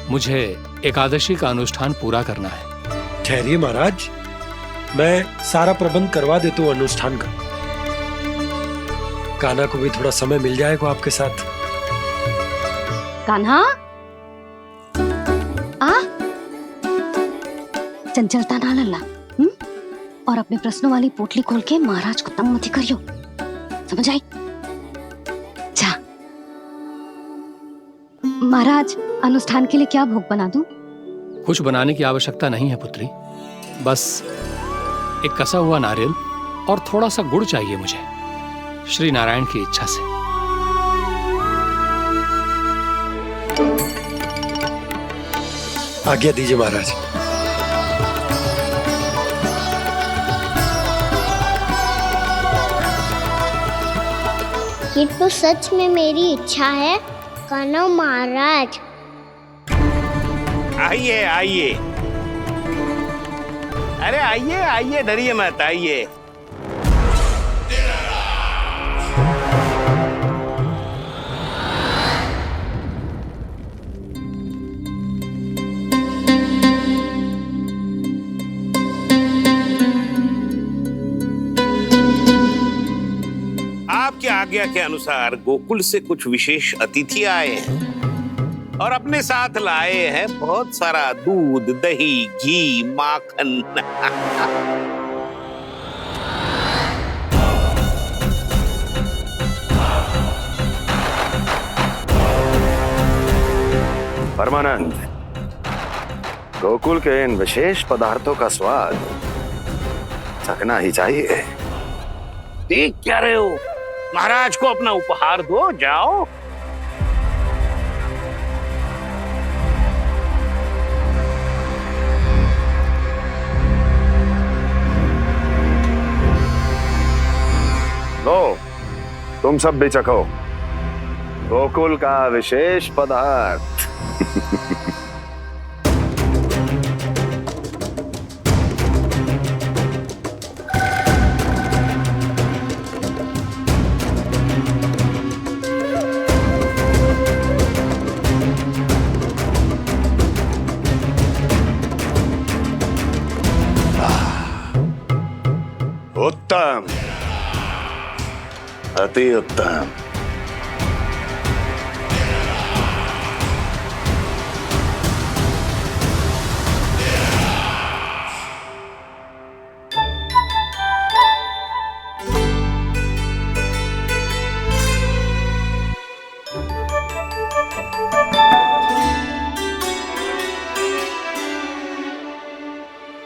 मुझे एकादशी का अनुष्ठान पूरा करना है। ठहरिए महाराज, मैं सारा प्रबंध करवा देता हूँ अनुष्ठान का। कान्हा को भी थोड़ा समय मिल जाएगा आपके साथ। कान्हा, आ चंचलता ना लल्ला। और अपने प्रश्नों वाली पोटली खोल के महाराज को तंग मत करियो, समझ आई? जा। महाराज, अनुष्ठान के लिए क्या भोग बना दूं? कुछ बनाने की आवश्यकता नहीं है पुत्री, बस एक कसा हुआ नारियल और थोड़ा सा गुड़ चाहिए मुझे, श्री नारायण की इच्छा से। आज्ञा दीजिए महाराज। ये तो सच में मेरी इच्छा है कान्हा महाराज। आइए आइए, अरे आइए आइए, डरिए मत, आइए। आपकी आज्ञा के अनुसार गोकुल से कुछ विशेष अतिथि आए हैं और अपने साथ लाए हैं बहुत सारा दूध, दही, घी, माखन। परमानंद, गोकुल के इन विशेष पदार्थों का स्वाद चखना ही चाहिए। देख क्या रहे हो? महाराज को अपना उपहार दो, जाओ। लो, तुम सब भी चखो गोकुल का विशेष पदार्थ। उत्तम, अति उत्तम।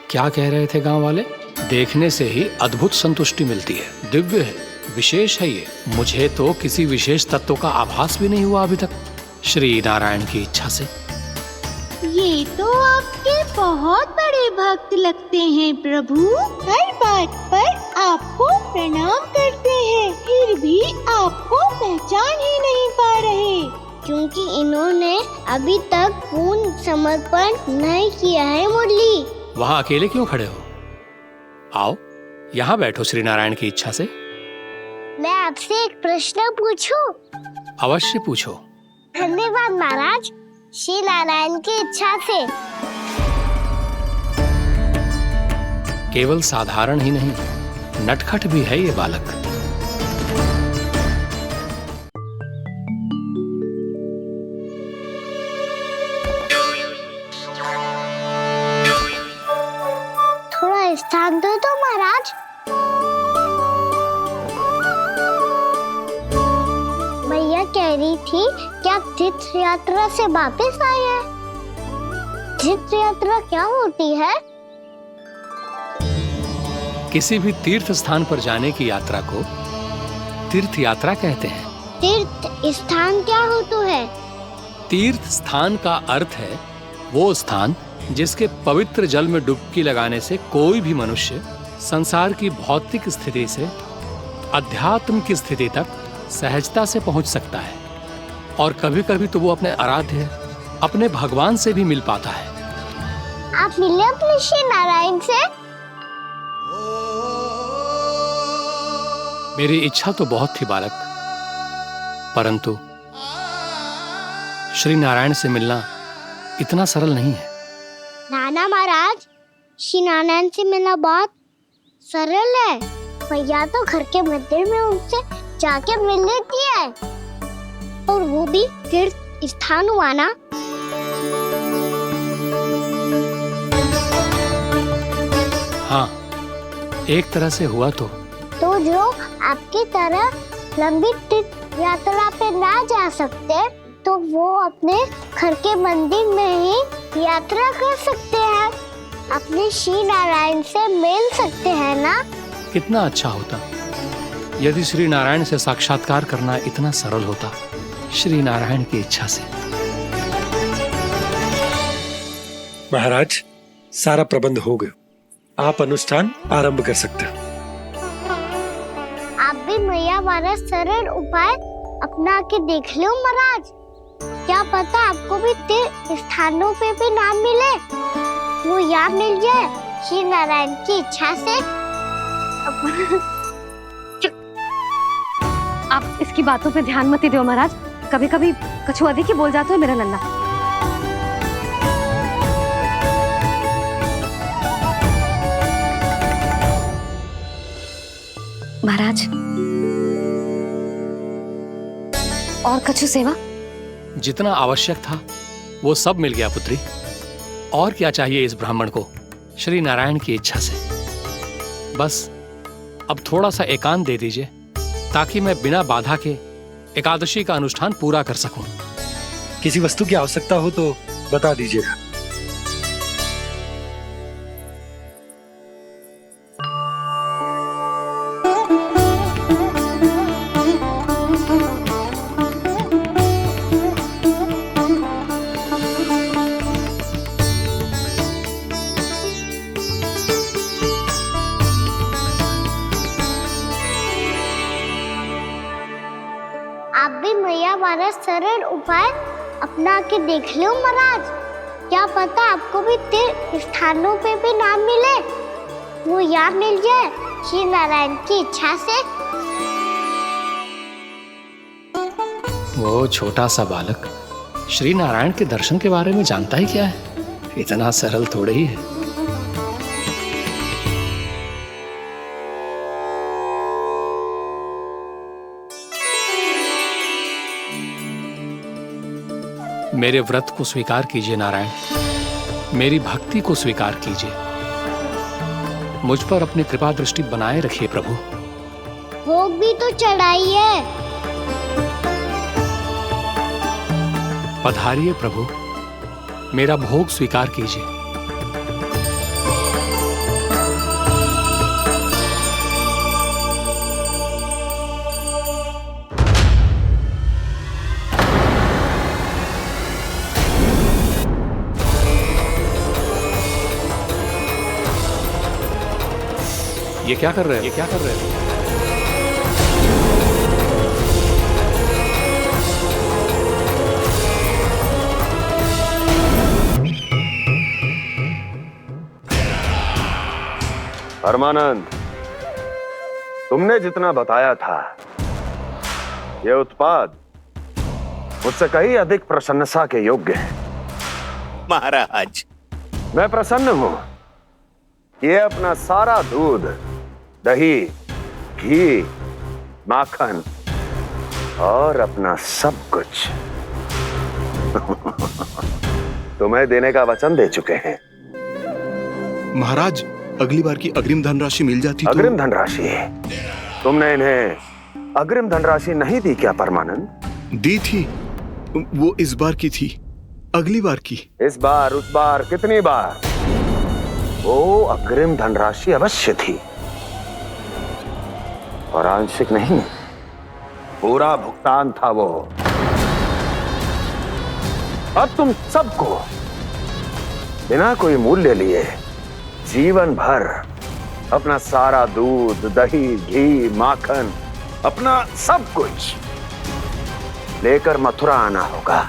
क्या कह रहे थे गांव वाले? देखने से ही अद्भुत संतुष्टि मिलती है, दिव्य है, विशेष है ये। मुझे तो किसी विशेष तत्व का आभास भी नहीं हुआ अभी तक, श्री नारायण की इच्छा से। ये तो आपके बहुत बड़े भक्त लगते हैं प्रभु। हर बात पर आपको प्रणाम करते हैं, फिर भी आपको पहचान ही नहीं पा रहे। क्योंकि इन्होंने अभी तक पूर्ण समर्पण नहीं किया है मुरली। वहाँ अकेले क्यों खड़े हो? आओ यहाँ बैठो श्री नारायण की इच्छा से। मैं आपसे एक प्रश्न पूछूं? अवश्य पूछो। धन्यवाद महाराज, श्री नारायण की इच्छा से। केवल साधारण ही नहीं, नटखट भी है ये बालक। थोड़ा स्थान दो तो महाराज। मैया कह रही थी कि आप तीर्थ यात्रा से वापस आए हैं। तीर्थ यात्रा क्या होती है? किसी भी तीर्थ स्थान पर जाने की यात्रा को तीर्थ यात्रा कहते हैं। तीर्थ स्थान क्या होता है? तीर्थ स्थान का अर्थ है वो स्थान जिसके पवित्र जल में डुबकी लगाने से कोई भी मनुष्य संसार की भौतिक स्थिति से अध्यात्म की स्थिति तक सहजता से पहुंच सकता है, और कभी कभी तो वो अपने आराध्य, अपने भगवान से भी मिल पाता है। आप मिले अपने श्री नारायण से? मेरी इच्छा तो बहुत थी बालक, परंतु श्री नारायण से मिलना इतना सरल नहीं है। नाना महाराज, श्री नारायण से मिलना बहुत सरल है। भैया तो घर के मंदिर में उनसे जाके मिल लेती है, और वो भी तीर्थ स्थान हुआ ना। हाँ, एक तरह से हुआ तो जो आपकी तरह लंबी तीर्थ यात्रा पे ना जा सकते, तो वो अपने घर के मंदिर में ही यात्रा कर सकते हैं, अपने श्री नारायण से मिल सकते हैं ना। कितना अच्छा होता यदि श्री नारायण से साक्षात्कार करना इतना सरल होता, श्री नारायण की इच्छा से। महाराज, सारा प्रबंध हो गया, आप अनुष्ठान आरंभ कर सकते हो। आप भी मैया वाला सरल उपाय अपना के देख लो महाराज। क्या पता आपको भी तीर्थ स्थानों पे भी नाम मिले, वो यहाँ मिल जाए श्री नारायण की इच्छा से। आप इसकी बातों पे ध्यान मत दो महाराज, कभी कभी कछु अधिक ही बोल जाते हो मेरा नन्ना। महाराज, और कछु सेवा? जितना आवश्यक था वो सब मिल गया पुत्री। और क्या चाहिए इस ब्राह्मण को श्री नारायण की इच्छा से? बस अब थोड़ा सा एकांत दे दीजिए ताकि मैं बिना बाधा के एकादशी का अनुष्ठान पूरा कर सकूं। किसी वस्तु की आवश्यकता हो तो बता दीजिएगा। आप भी मैया वाला सरल उपाय अपना के देख लो महाराज। क्या पता आपको भी तीर्थ स्थानों पे भी नाम मिले, वो यहाँ मिल जाए श्री नारायण की इच्छा से। वो छोटा सा बालक श्री नारायण के दर्शन के बारे में जानता ही क्या है? इतना सरल थोड़े ही है। मेरे व्रत को स्वीकार कीजिए नारायण, मेरी भक्ति को स्वीकार कीजिए। मुझ पर अपनी कृपा दृष्टि बनाए रखिए प्रभु। भोग भी तो चढ़ाइए। पधारिए प्रभु, मेरा भोग स्वीकार कीजिए। ये क्या कर रहे हैं? ये क्या कर रहे हैं? परमानंद, तुमने जितना बताया था ये उत्पाद मुझसे कहीं अधिक प्रशंसा के योग्य है। महाराज, मैं प्रसन्न हूं। ये अपना सारा दूध, दही, घी, माखन और अपना सब कुछ तुम्हें देने का वचन दे चुके हैं। महाराज, अगली बार की अग्रिम धनराशि मिल जाती तो। अग्रिम धनराशि? तुमने इन्हें अग्रिम धनराशि नहीं दी क्या परमानंद? दी थी, वो इस बार की थी, अगली बार की। इस बार, उस बार, कितनी बार? वो अग्रिम धनराशि अवश्य थी और आंशिक नहीं, पूरा भुगतान था वो। अब तुम सबको बिना कोई मूल्य लिए जीवन भर अपना सारा दूध, दही, घी, माखन, अपना सब कुछ लेकर मथुरा आना होगा।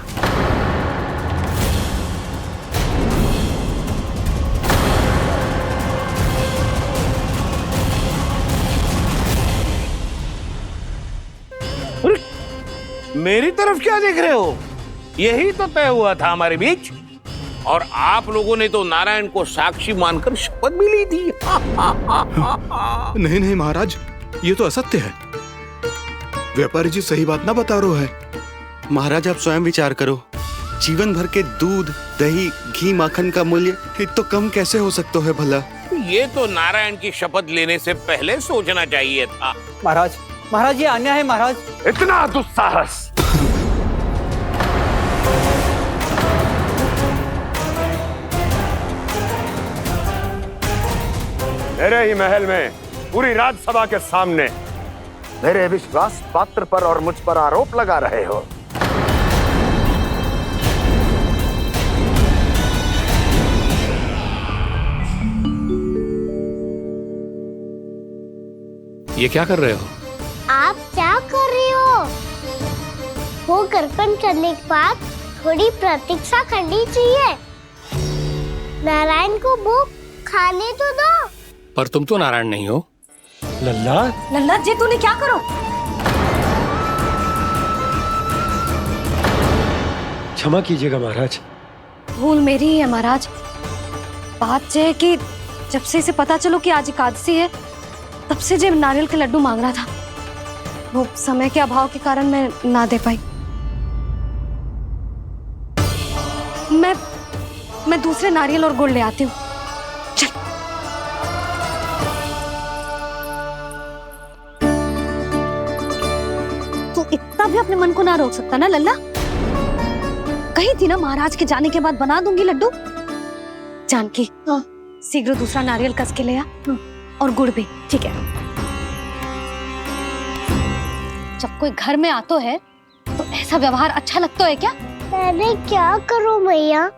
मेरी तरफ क्या देख रहे हो? यही तो तय हुआ था हमारे बीच, और आप लोगों ने तो नारायण को साक्षी मानकर शपथ भी ली थी। नहीं नहीं महाराज, ये तो असत्य है। व्यापारी जी सही बात ना बता रहे हैं। महाराज, आप स्वयं विचार करो। जीवन भर के दूध, दही, घी, माखन का मूल्य तो कम कैसे हो सकता है भला? ये तो नारायण की शपथ लेने से पहले सोचना चाहिए था। महाराज, महाराज ये अन्याय है महाराज। इतना दुस्साहस! मेरे ही महल में पूरी राजसभा के सामने मेरे विश्वास पात्र पर और मुझ पर आरोप लगा रहे हो। ये क्या कर रहे हो? आप क्या कर रहे हो? वो कर्पण करने के बाद थोड़ी प्रतीक्षा करनी चाहिए। नारायण को वो खाने तो दो। पर तुम तो नारायण नहीं हो। लल्ला, लल्ला जी तूने क्या करो? क्षमा कीजिएगा महाराज। भूल मेरी ही है महाराज। बात यह है कि जब से इसे पता चलो कि आज एकादशी है, तब से जब नारियल के लड्डू मांग रहा था, वो समय के अभाव के कारण मैं ना दे पाई। मैं दूसरे नारियल और गुड़ ले आती हूँ। चल। तू इतना भी अपने मन को ना रोक सकता ना लल्ला? कही थी ना महाराज के जाने के बाद बना दूंगी लड्डू। जानकी, शीघ्र दूसरा नारियल कस के ले आ, और गुड़ भी। ठीक है। जब कोई घर में आतो है तो ऐसा व्यवहार अच्छा लगता है क्या? मैंने क्या करूं मैया?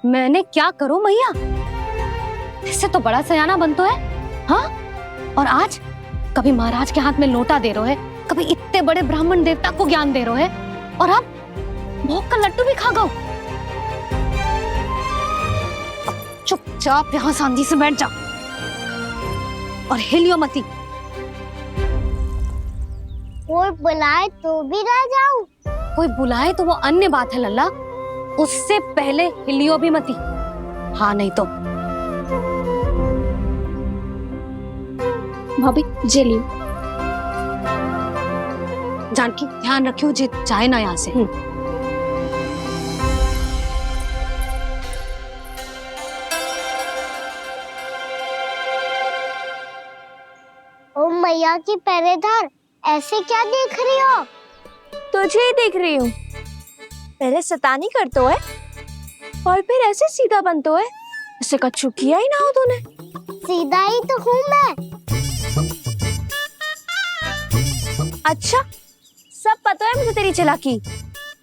मैंने क्या करूं मैया? इससे तो बड़ा सयाना बनतो है। हाँ, और आज कभी महाराज के हाथ में लोटा दे रहे है, कभी इतने बड़े ब्राह्मण देवता को ज्ञान दे रहे है, और अब भोग का लड्डू भी खा गो। चुपचाप यहाँ शांति से बैठ जा और हिलियो मती। कोई बुलाए तो भी ना जाऊं? कोई बुलाए तो वो अन्य बात है लल्ला, उससे पहले हिलियो भी मती। हाँ नहीं तो। भाभी जे लियो। जानकी ध्यान रखियो जे जाए ना यहाँ से। ओ मैया की पहरेदार, ऐसे क्या देख रही हो? तुझे ही देख रही हूँ। पहले शैतानी करतो है और फिर ऐसे सीधा बनतो है। ऐसे कछु किया ही ना हो तूने। सीधा ही तो हूँ मैं। अच्छा, सब पता है मुझे तेरी चालाकी।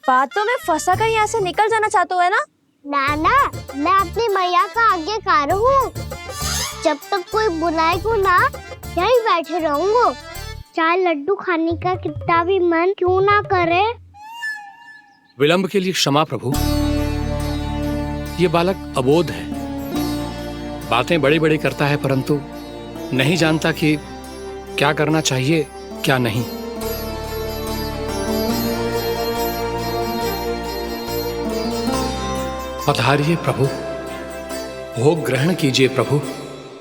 बातों में फंसा कर यहाँ से निकल जाना चाहते है ना? नाना, मैं अपनी मैया का आज्ञाकार हूँ। जब तक कोई बुलाए को ना, यही बैठे रहूंगा। चाहे लड्डू खाने का कितना भी मन क्यों ना करे। विलंब के लिए क्षमा प्रभु। ये बालक अबोध है, बातें बड़ी बड़ी करता है, परंतु नहीं जानता कि क्या करना चाहिए क्या नहीं। पधारिए प्रभु, भोग ग्रहण कीजिए प्रभु।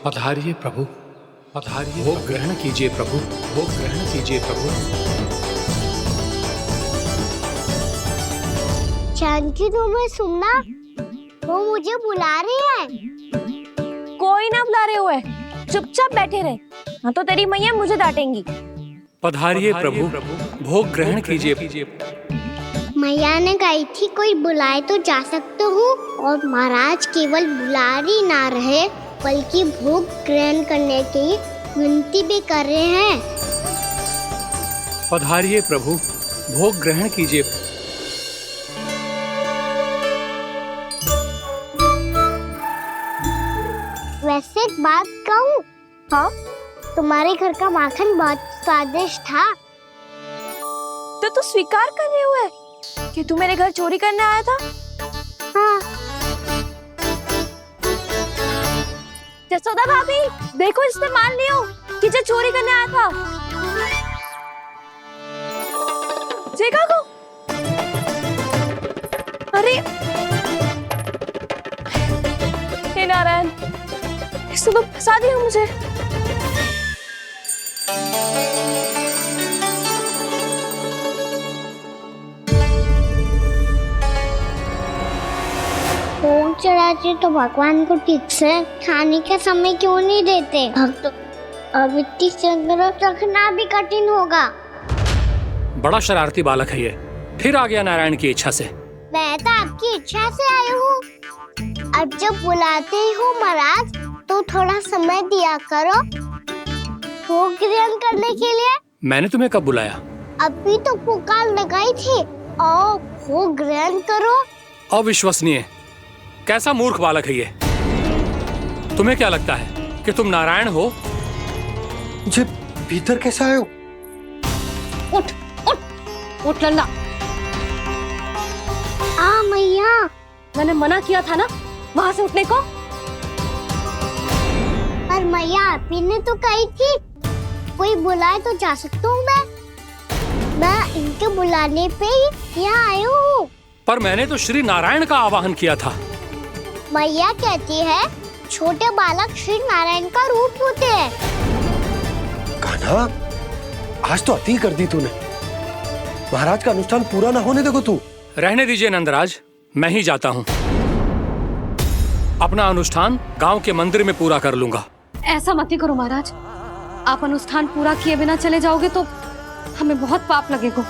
पधारिए प्रभु, पधारिए। भोग ग्रहण कीजिए प्रभु, भोग ग्रहण कीजिए प्रभु। जानकी, तुम्हें सुनना, वो मुझे बुला रही है। कोई ना बुला रहे हुए, चुपचाप बैठे रहे, हाँ तो तेरी मैया मुझे डांटेंगी। पधारिए प्रभु, भोग ग्रहण कीजिए। मैया ने कही थी कोई बुलाए तो जा सकते हूँ, और महाराज केवल बुला ही ना रहे बल्कि भोग ग्रहण करने की विनती भी कर रहे हैं। पधारिए प्रभु, भोग ग्रहण कीजिए। वैसे एक बात कहूँ? हाँ? तुम्हारे घर का माखन बहुत स्वादिष्ट था। तो तू स्वीकार कर रहे हुए कि तू मेरे घर चोरी करने आया था? हाँ। जसोदा भाभी, देखो इसने मान लियो कि जो चोरी करने आया था। देखा को? अरे हे नारायण, इसने तो फंसा दिया मुझे। भोग चढ़ाते तो भगवान को ठीक से खाने का समय क्यों नहीं देते? भक्त अब इतनी संग्रह रखना भी कठिन होगा। बड़ा शरारती बालक है ये, फिर आ गया नारायण की इच्छा से। मैं तो आपकी इच्छा से आई हूँ। अब जब बुलाते हो महाराज, तो थोड़ा समय दिया करो भोग ग्रहण करने के लिए। मैंने तुम्हें कब बुलाया? अभी तो पुकार लगाई थी, और भोग ग्रहण करो। अविश्वसनीय, कैसा मूर्ख बालक है ये। तुम्हें क्या लगता है कि तुम नारायण हो? भीतर कैसे आए हो? उठ उठ उठ लल्ला। मैया, मैंने मना किया था ना वहां से उठने को। पर मैया आपी ने तो कही थी कोई बुलाए तो जा सकता हूँ मैं इनके बुलाने पे ही यहाँ आई हूँ। पर मैंने तो श्री नारायण का आवाहन किया था। मैया कहती है छोटे बालक श्री नारायण का रूप होते हैं। कान्हा, आज तो अति कर दी तूने। महाराज का अनुष्ठान पूरा ना होने देखो तू। रहने दीजिए नंदराज, मैं ही जाता हूँ। अपना अनुष्ठान गांव के मंदिर में पूरा कर लूंगा। ऐसा मत ही करो महाराज, आप अनुष्ठान पूरा किए बिना चले जाओगे तो हमें बहुत पाप लगेगा।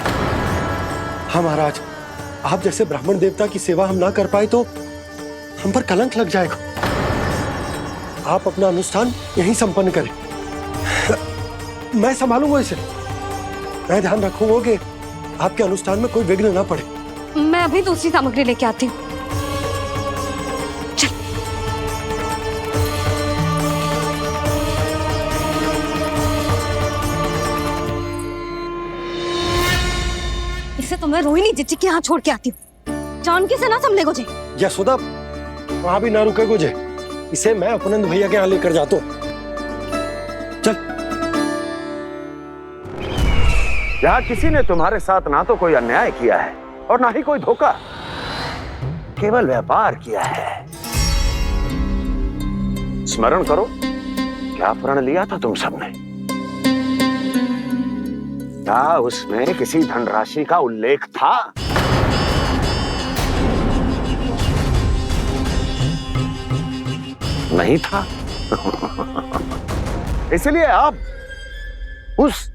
हाँ महाराज, आप जैसे ब्राह्मण देवता की सेवा हम ना कर पाए तो हम पर कलंक लग जाएगा। आप अपना अनुष्ठान यहीं संपन्न करें, मैं संभालूंगा इसे। मैं ध्यान रखूंगा कि आपके अनुष्ठान में कोई विघ्न ना पड़े। मैं अभी दूसरी सामग्री लेके आती हूँ। इसे तो मैं रोहिणी जीजी के यहाँ छोड़ के आती हूँ। जानकी से ना संभले गुजे। यशोदा, वहां भी ना रुके गुजे। इसे मैं अपनंद भैया के यहाँ लेकर जाता हूँ। चल। यहाँ किसी ने तुम्हारे साथ ना तो कोई अन्याय किया है और ना ही कोई धोखा, केवल व्यापार किया है। स्मरण करो, क्या प्रण लिया था तुम सबने? क्या उसमें किसी धनराशि का उल्लेख था? नहीं था। इसलिए अब उस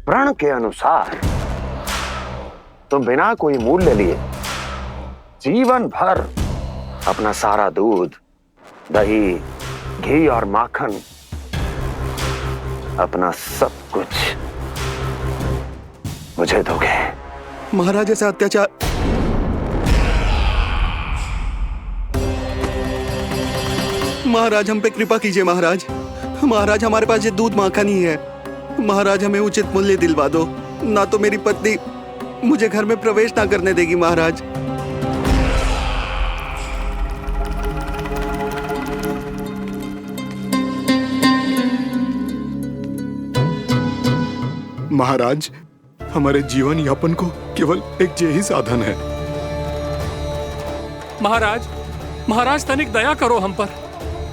प्रण के अनुसार तुम बिना कोई मूल्य लिए जीवन भर अपना सारा दूध, दही, घी और माखन, अपना सब कुछ मुझे दोगे। महाराज ऐसा अत्याचार। महाराज हम पे कृपा कीजिए। महाराज, महाराज हमारे पास ये दूध माखन ही है। महाराज हमें उचित मूल्य दिलवा दो, ना तो मेरी पत्नी मुझे घर में प्रवेश ना करने देगी। महाराज महाराज, हमारे जीवन यापन को केवल एक यही साधन है। महाराज, महाराज तनिक दया करो हम पर।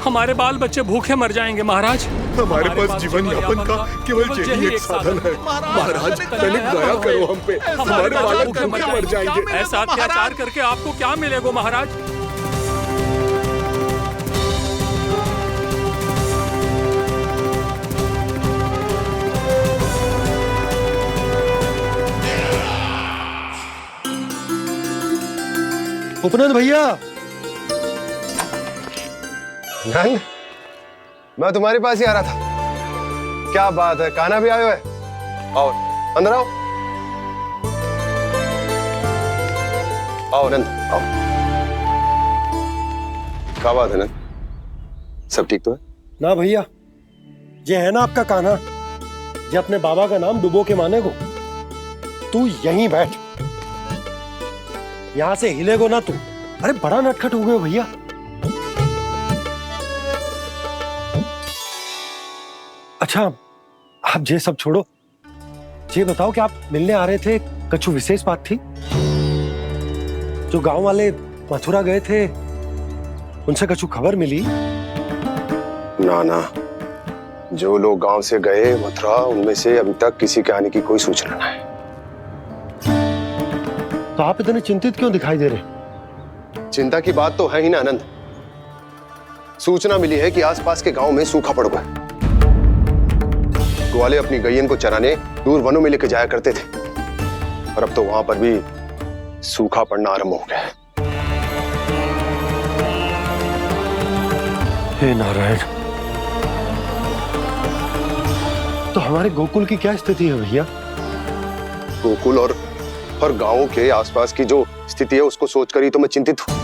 हमारे बाल बच्चे भूखे मर जाएंगे महाराज। हमारे पास जीवन यापन का केवल यही एक साधन है। महाराज तनिक दया करो हम पे, हमारे बालक भूखे मर जाएंगे। ऐसा अत्याचार करके आपको क्या मिलेगा महाराज? उपनंद भैया, नंद, मैं तुम्हारे पास ही आ रहा था। क्या बात है, कान्हा भी आयो है? आओ अंदर आओ। आओ नंद, आओ। क्या बात है नंद, सब ठीक तो है ना? भैया, ये है ना आपका कान्हा, ये अपने बाबा का नाम डुबो के माने को। तू यहीं बैठ, यहां से हिलेगो ना तू। अरे बड़ा नटखट हो गए भैया। अच्छा, आप ये सब छोड़ो, ये बताओ कि आप मिलने आ रहे थे, कछु विशेष बात थी? जो गांव वाले मथुरा गए थे, उनसे कछु खबर मिली? ना ना, जो लोग गांव से गए मथुरा, उनमें से अभी तक किसी के आने की कोई सूचना नहीं है। तो आप इतने चिंतित क्यों दिखाई दे रहे? चिंता की बात तो है ही ना आनंद। सूचना मिली है कि आसपास के गांव में सूखा पड़ गया। ग्वाले अपनी गैयन को चराने दूर वनों में लेकर जाया करते थे, और अब तो वहां पर भी सूखा पड़ना आरंभ हो गया है। हे नारायण, तो हमारे गोकुल की क्या स्थिति है भैया? गोकुल और गांवों के आसपास की जो स्थिति है उसको सोचकर ही तो मैं चिंतित हूं।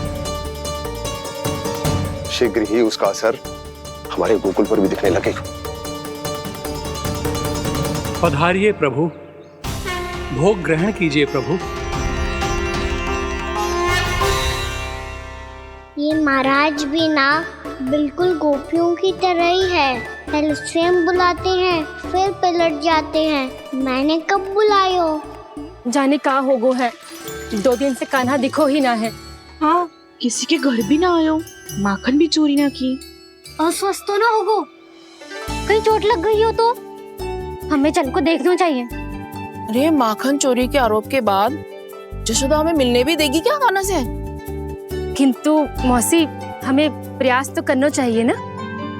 शीघ्र ही उसका असर हमारे गोकुल पर भी दिखने लगेगा। पधारिए प्रभु, भोग ग्रहण कीजिए प्रभु। ये महाराज भी ना बिल्कुल गोपियों की तरह ही है। पहले स्वयं बुलाते हैं, फिर पलट जाते हैं। मैंने कब बुलायो? जाने कहाँ हो गो है, 2 दिन से कान्हा दिखो ही ना है। हाँ, किसी के घर भी ना आयो, माखन भी चोरी ना की। अस्वस्थ तो ना होगो, कहीं चोट लग गई हो तो हमें चल को देखना चाहिए। अरे माखन चोरी के आरोप के बाद जशोदा हमें मिलने भी देगी क्या कान्हा से? किंतु मौसी, हमें प्रयास तो करना चाहिए ना।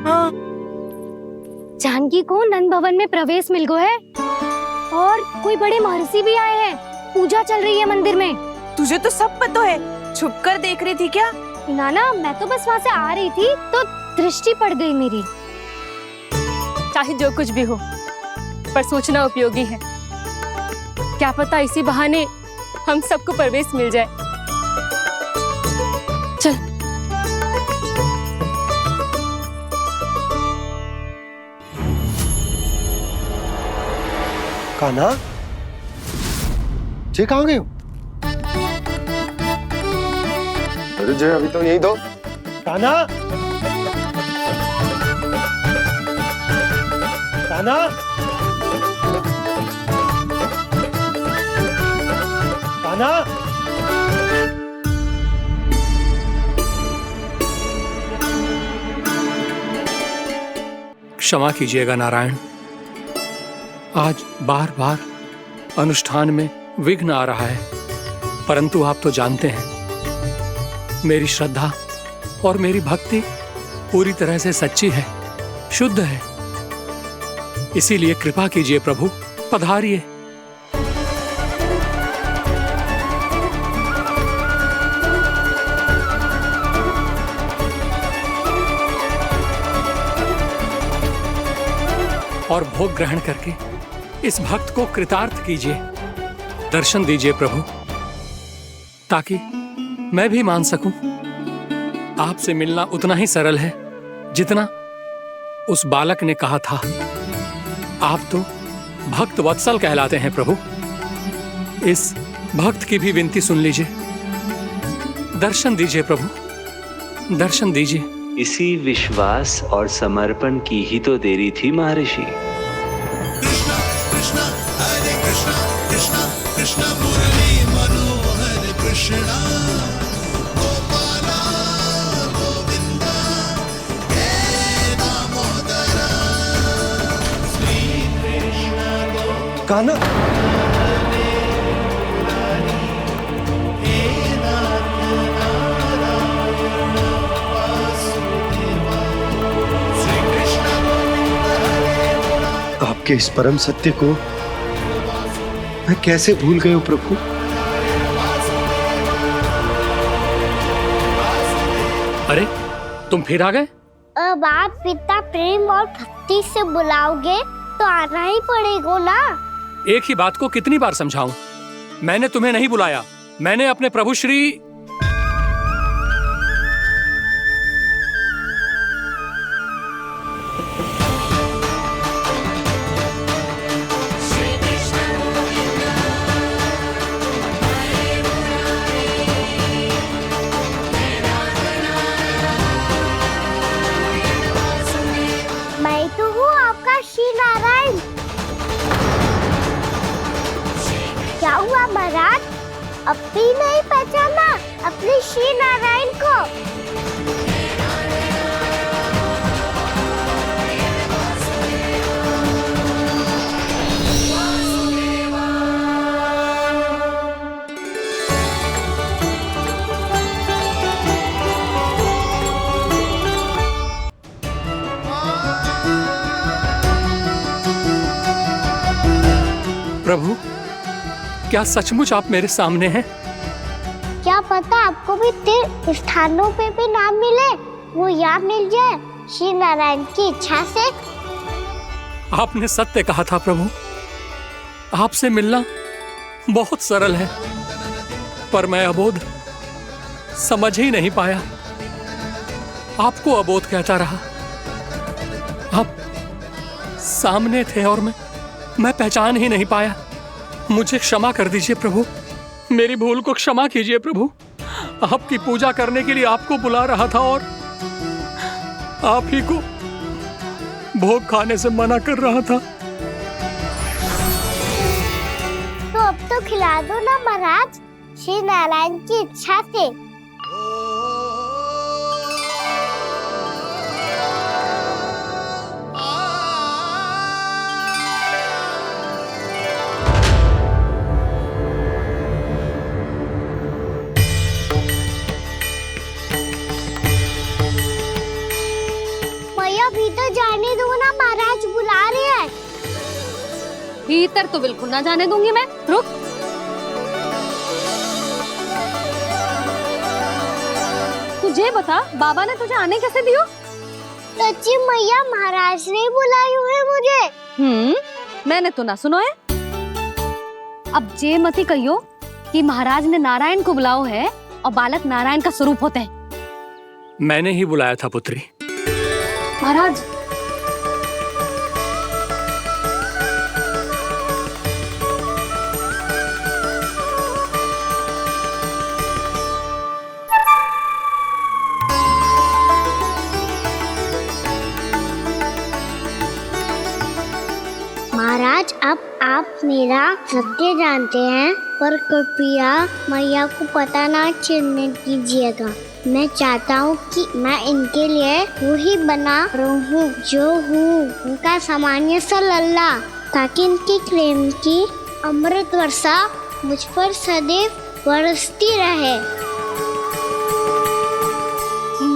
हाँ, जानकी को नंद भवन में प्रवेश मिल गो है और कोई बड़े महर्षि भी आए हैं। पूजा चल रही है मंदिर में। तुझे तो सब पता है, छुप कर देख रही थी क्या? ना, मैं तो बस वहाँ से आ रही थी तो दृष्टि पड़ गई मेरी। चाहे जो कुछ भी हो, पर सूचना उपयोगी है। क्या पता इसी बहाने हम सबको प्रवेश मिल जाए। चल। कान्हा, जे कहाँ गए हो? अरे जय, अभी तो यही दो। कान्हा, कान्हा, कान्हा। क्षमा कीजिएगा नारायण, आज बार बार अनुष्ठान में विघ्न आ रहा है, परंतु आप तो जानते हैं मेरी श्रद्धा और मेरी भक्ति पूरी तरह से सच्ची है, शुद्ध है। इसीलिए कृपा कीजिए प्रभु, पधारिए। और भोग ग्रहण करके इस भक्त को कृतार्थ कीजिए। दर्शन दीजिए प्रभु, ताकि मैं भी मान सकूं। आपसे मिलना उतना ही सरल है जितना उस बालक ने कहा था। आप तो भक्त वत्सल कहलाते हैं प्रभु। इस भक्त की भी विनती सुन लीजिए। दर्शन दीजिए प्रभु, दर्शन दीजिए। इसी विश्वास और समर्पण की ही तो देरी थी महर्षि। कृष्णा कृष्णा हरे कृष्णा, कृष्णा कृष्णा मुरली मनोहर कृष्णा, गोपाला गोविंदा हे दामोदरा, श्री कृष्ण कान्हा, आपके इस परम सत्य को मैं कैसे भूल गया हूं प्रभु। अरे तुम फिर आ गए? अब आप पिता प्रेम और भक्ति से बुलाओगे तो आना ही पड़ेगा ना। एक ही बात को कितनी बार समझाऊं? मैंने तुम्हें नहीं बुलाया, मैंने अपने प्रभु श्री मैं तो हूँ आपका श्री नारायण। क्या हुआ महाराज, अब भी नहीं पहचाना अपने श्री नारायण को? प्रभु, क्या सचमुच आप मेरे सामने हैं? क्या पता आपको भी तीर्थ स्थानों पे भी नाम मिले, वो यहाँ मिल जाए श्री नारायण की इच्छा से। आपने सत्य कहा था प्रभु, आपसे मिलना बहुत सरल है, पर मैं अबोध समझ ही नहीं पाया। आपको अबोध कहता रहा। आप सामने थे और मैं मैं पहचान ही नहीं पाया। मुझे क्षमा कर दीजिए प्रभु, मेरी भूल को क्षमा कीजिए प्रभु। आपकी पूजा करने के लिए आपको बुला रहा था और आप ही को भोग खाने से मना कर रहा था। तो अब तो खिला दो ना महाराज, श्री नारायण की इच्छा से। मैया भीतर जाने दो ना, महाराज बुला रहे हैं। भीतर तो बिल्कुल ना जाने दूंगी मैं। रुक। तुझे बता, बाबा ने तुझे आने कैसे दियो? सच्ची मैया, महाराज ने बुलाई हुई मुझे। मैंने तो ना सुनो है। अब जे मती कहियो कि महाराज ने नारायण को बुलाओ है और बालक नारायण का स्वरूप होते हैं। मैंने ही बुलाया था पुत्री। महाराज, महाराज, अब आप मेरा सत्य जानते हैं, पर कृपया मैया को पता ना चलने कीजिएगा। मैं चाहता हूँ कि मैं इनके लिए वही बना रहूँ जो हूँ, उनका सामान्य सा लल्ला, ताकि इनके प्रेम की अमृत वर्षा मुझ पर सदैव बरसती रहे।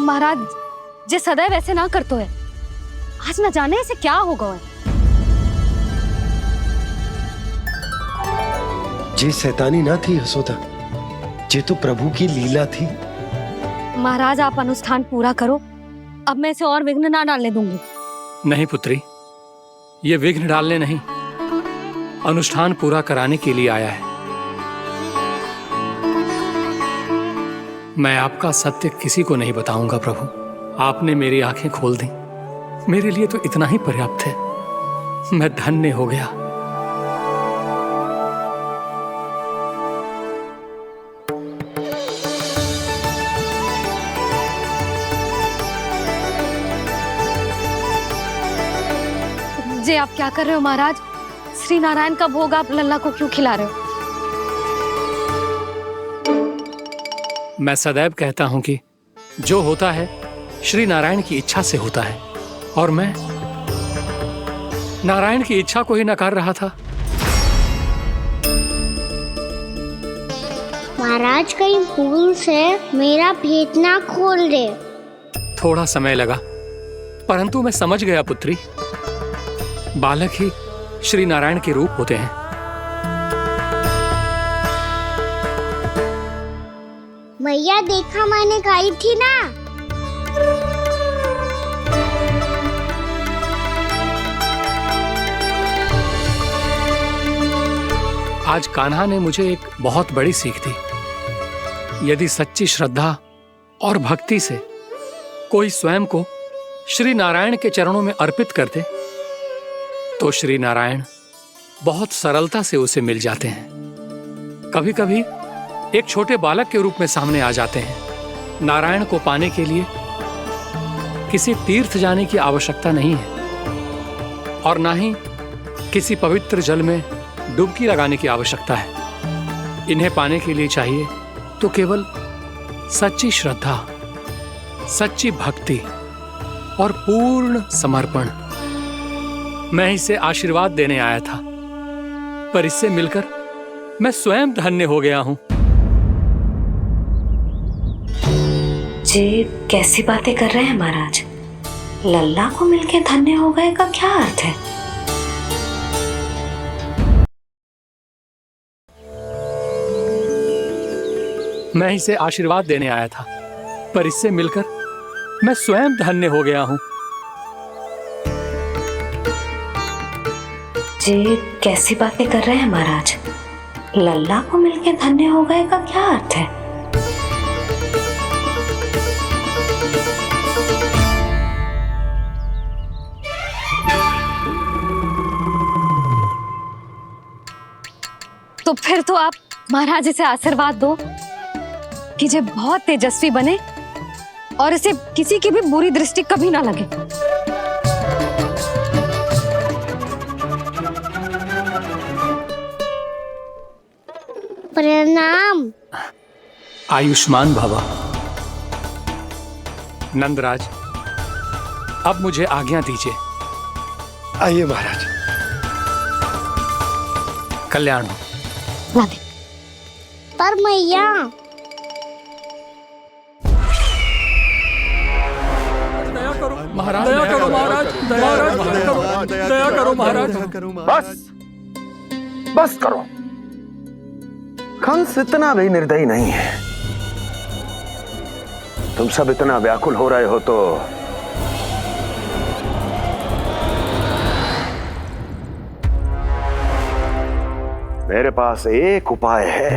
महाराज जे सदैव ऐसे ना करतो है, आज न जाने इसे क्या होगा है। जे शैतानी ना थी यशोदा, जे तो प्रभु की लीला थी। महाराज आप अनुष्ठान पूरा करो, अब मैं इसे और विघ्न ना डालने दूंगी। नहीं पुत्री, ये विघ्न डालने नहीं, अनुष्ठान पूरा कराने के लिए आया है। मैं आपका सत्य किसी को नहीं बताऊंगा प्रभु। आपने मेरी आंखें खोल दी, मेरे लिए तो इतना ही पर्याप्त है। मैं धन्य हो गया। जे आप क्या कर रहे हो महाराज? श्री नारायण का भोग आप लल्ला को क्यों खिला रहे हो? मैं सदैव कहता हूं कि जो होता है श्री नारायण की इच्छा से होता है, और मैं नारायण की इच्छा को ही नकार रहा था। महाराज, कहीं भूल से मेरा भेद ना खोल दे। थोड़ा समय लगा, परंतु मैं समझ गया पुत्री। बालक ही श्री नारायण के रूप होते हैं। मैया देखा, मैंने खाई थी ना। आज कान्हा ने मुझे एक बहुत बड़ी सीख दी। यदि सच्ची श्रद्धा और भक्ति से कोई स्वयं को श्री नारायण के चरणों में अर्पित कर दे, तो श्री नारायण बहुत सरलता से उसे मिल जाते हैं। कभी कभी एक छोटे बालक के रूप में सामने आ जाते हैं। नारायण को पाने के लिए किसी तीर्थ जाने की आवश्यकता नहीं है, और ना ही किसी पवित्र जल में डुबकी लगाने की आवश्यकता है। इन्हें पाने के लिए चाहिए तो केवल सच्ची श्रद्धा, सच्ची भक्ति और पूर्ण समर्पण। मैं इसे आशीर्वाद देने आया था, पर इससे मिलकर मैं स्वयं धन्य हो गया हूं। जी कैसी बातें कर रहे हैं महाराज? लल्ला को मिलके धन्य हो गए का क्या अर्थ है? मैं इसे आशीर्वाद देने आया था, पर इससे मिलकर मैं स्वयं धन्य हो गया हूं। जी कैसी बातें कर रहे हैं महाराज? लल्ला को मिलके धन्य हो गए का क्या अर्थ है? तो फिर तो आप महाराज इसे आशीर्वाद दो कि ये बहुत तेजस्वी बने और इसे किसी की भी बुरी दृष्टि कभी ना लगे। प्रणाम। आयुष्मान भव। नंदराज, अब मुझे आज्ञा दीजिए। आइए महाराज। कल्याण हो। पर मैया महाराज दया करो, महाराज दया करो महाराज। बस करो। कंस इतना भी निर्दयी नहीं है। तुम सब इतना व्याकुल हो रहे हो तो मेरे पास एक उपाय है।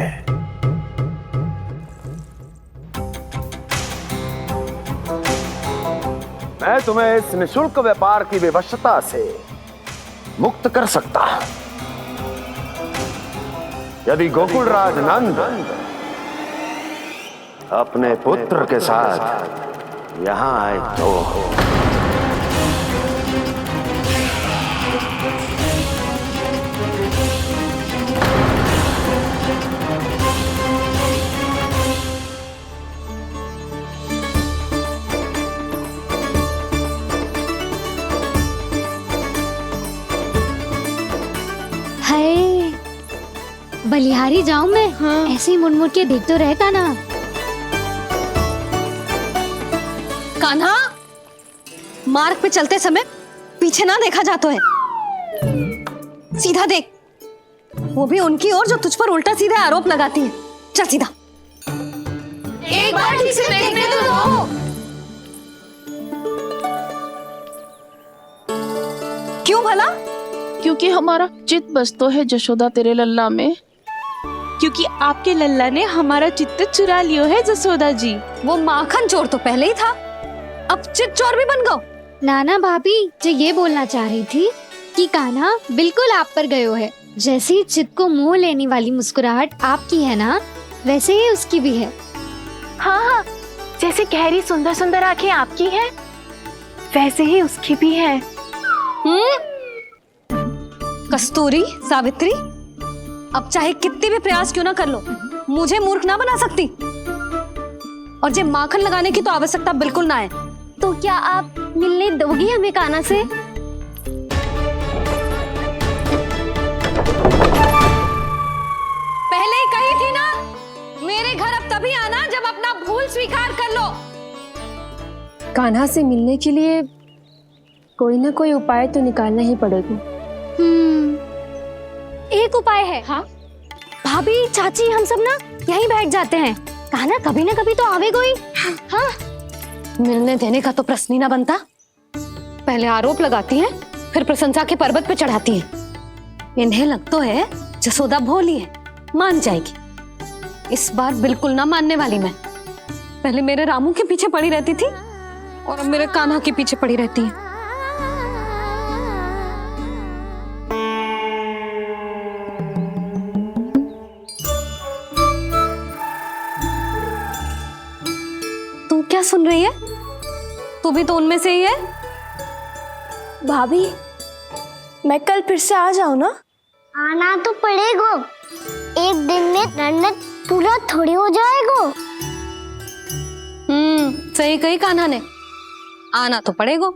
मैं तुम्हें इस निशुल्क व्यापार की विवशता से मुक्त कर सकता। यदि गोकुलराज नंद अपने पुत्र के साथ यहां आए तो हाय, बलिहारी जाऊं मैं? हाँ। ऐसे ही मुड़ के देख तो रहता ना। कान्हा, मार्ग पे चलते समय पीछे ना देखा जाता है, सीधा देख। वो भी उनकी ओर जो तुझ पर उल्टा सीधा आरोप लगाती है। चल सीधा। एक बार ठीक से देखने तो दो। क्यों भला? क्योंकि हमारा चित्त बसतो है जशोदा तेरे लल्ला में। क्योंकि आपके लल्ला ने हमारा चित्त चुरा लियो है जसोदा जी। वो माखन चोर तो पहले ही था, अब चित चोर भी बन गो। नाना भाभी जो ये बोलना चाह रही थी कि कान्हा बिल्कुल आप पर गयो है। जैसे ही चित को मोह लेने वाली मुस्कुराहट आपकी है ना, वैसे ही उसकी भी है। हाँ हाँ, जैसे गहरी सुंदर सुंदर आंखें आपकी हैं, वैसे ही उसकी भी है। कस्तूरी, सावित्री, अब चाहे कितने भी प्रयास क्यों ना कर लो, मुझे मूर्ख ना बना सकती। और जे माखन लगाने की तो आवश्यकता बिल्कुल ना है। तो क्या आप मिलने दोगी हमें कान्हा से? पहले ही कही थी ना, मेरे घर अब तभी आना जब अपना भूल स्वीकार कर लो। कान्हा से मिलने के लिए कोई ना कोई उपाय तो निकालना ही पड़ेगा। एक उपाय है। हाँ? भाभी, चाची, हम सब ना यहीं बैठ जाते हैं। कान्हा कभी ना कभी तो आवेगा ही। हाँ? मिलने देने का तो प्रश्न ही ना बनता। पहले आरोप लगाती हैं, फिर प्रशंसा के पर्वत पे चढ़ाती हैं। इन्हें लगता है जसोदा भोली है, मान जाएगी। इस बार बिल्कुल ना मानने वाली मैं। पहले मेरे रामू के पीछे पड़ी रहती थी और अब मेरे कान्हा के पीछे पड़ी रहती है। तू क्या सुन रही है? तू भी तो उनमें से ही है। भाभी, मैं कल फिर से आ जाऊं ना? आना तो पड़ेगा। एक दिन में रन्नत पूरा थोड़ी हो जाएगा। सही कही कान्हा ने, आना तो पड़ेगा।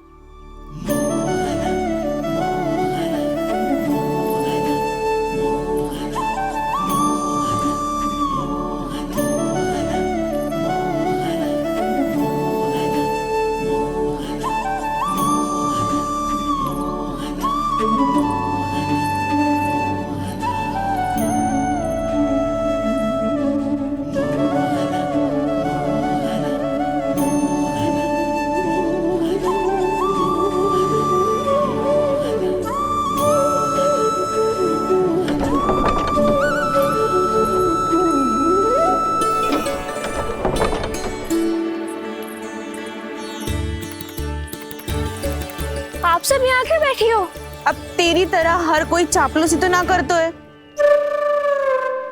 आप सब यहाँ क्यों बैठी हो? अब तेरी तरह हर कोई चापलूसी तो ना करतो है।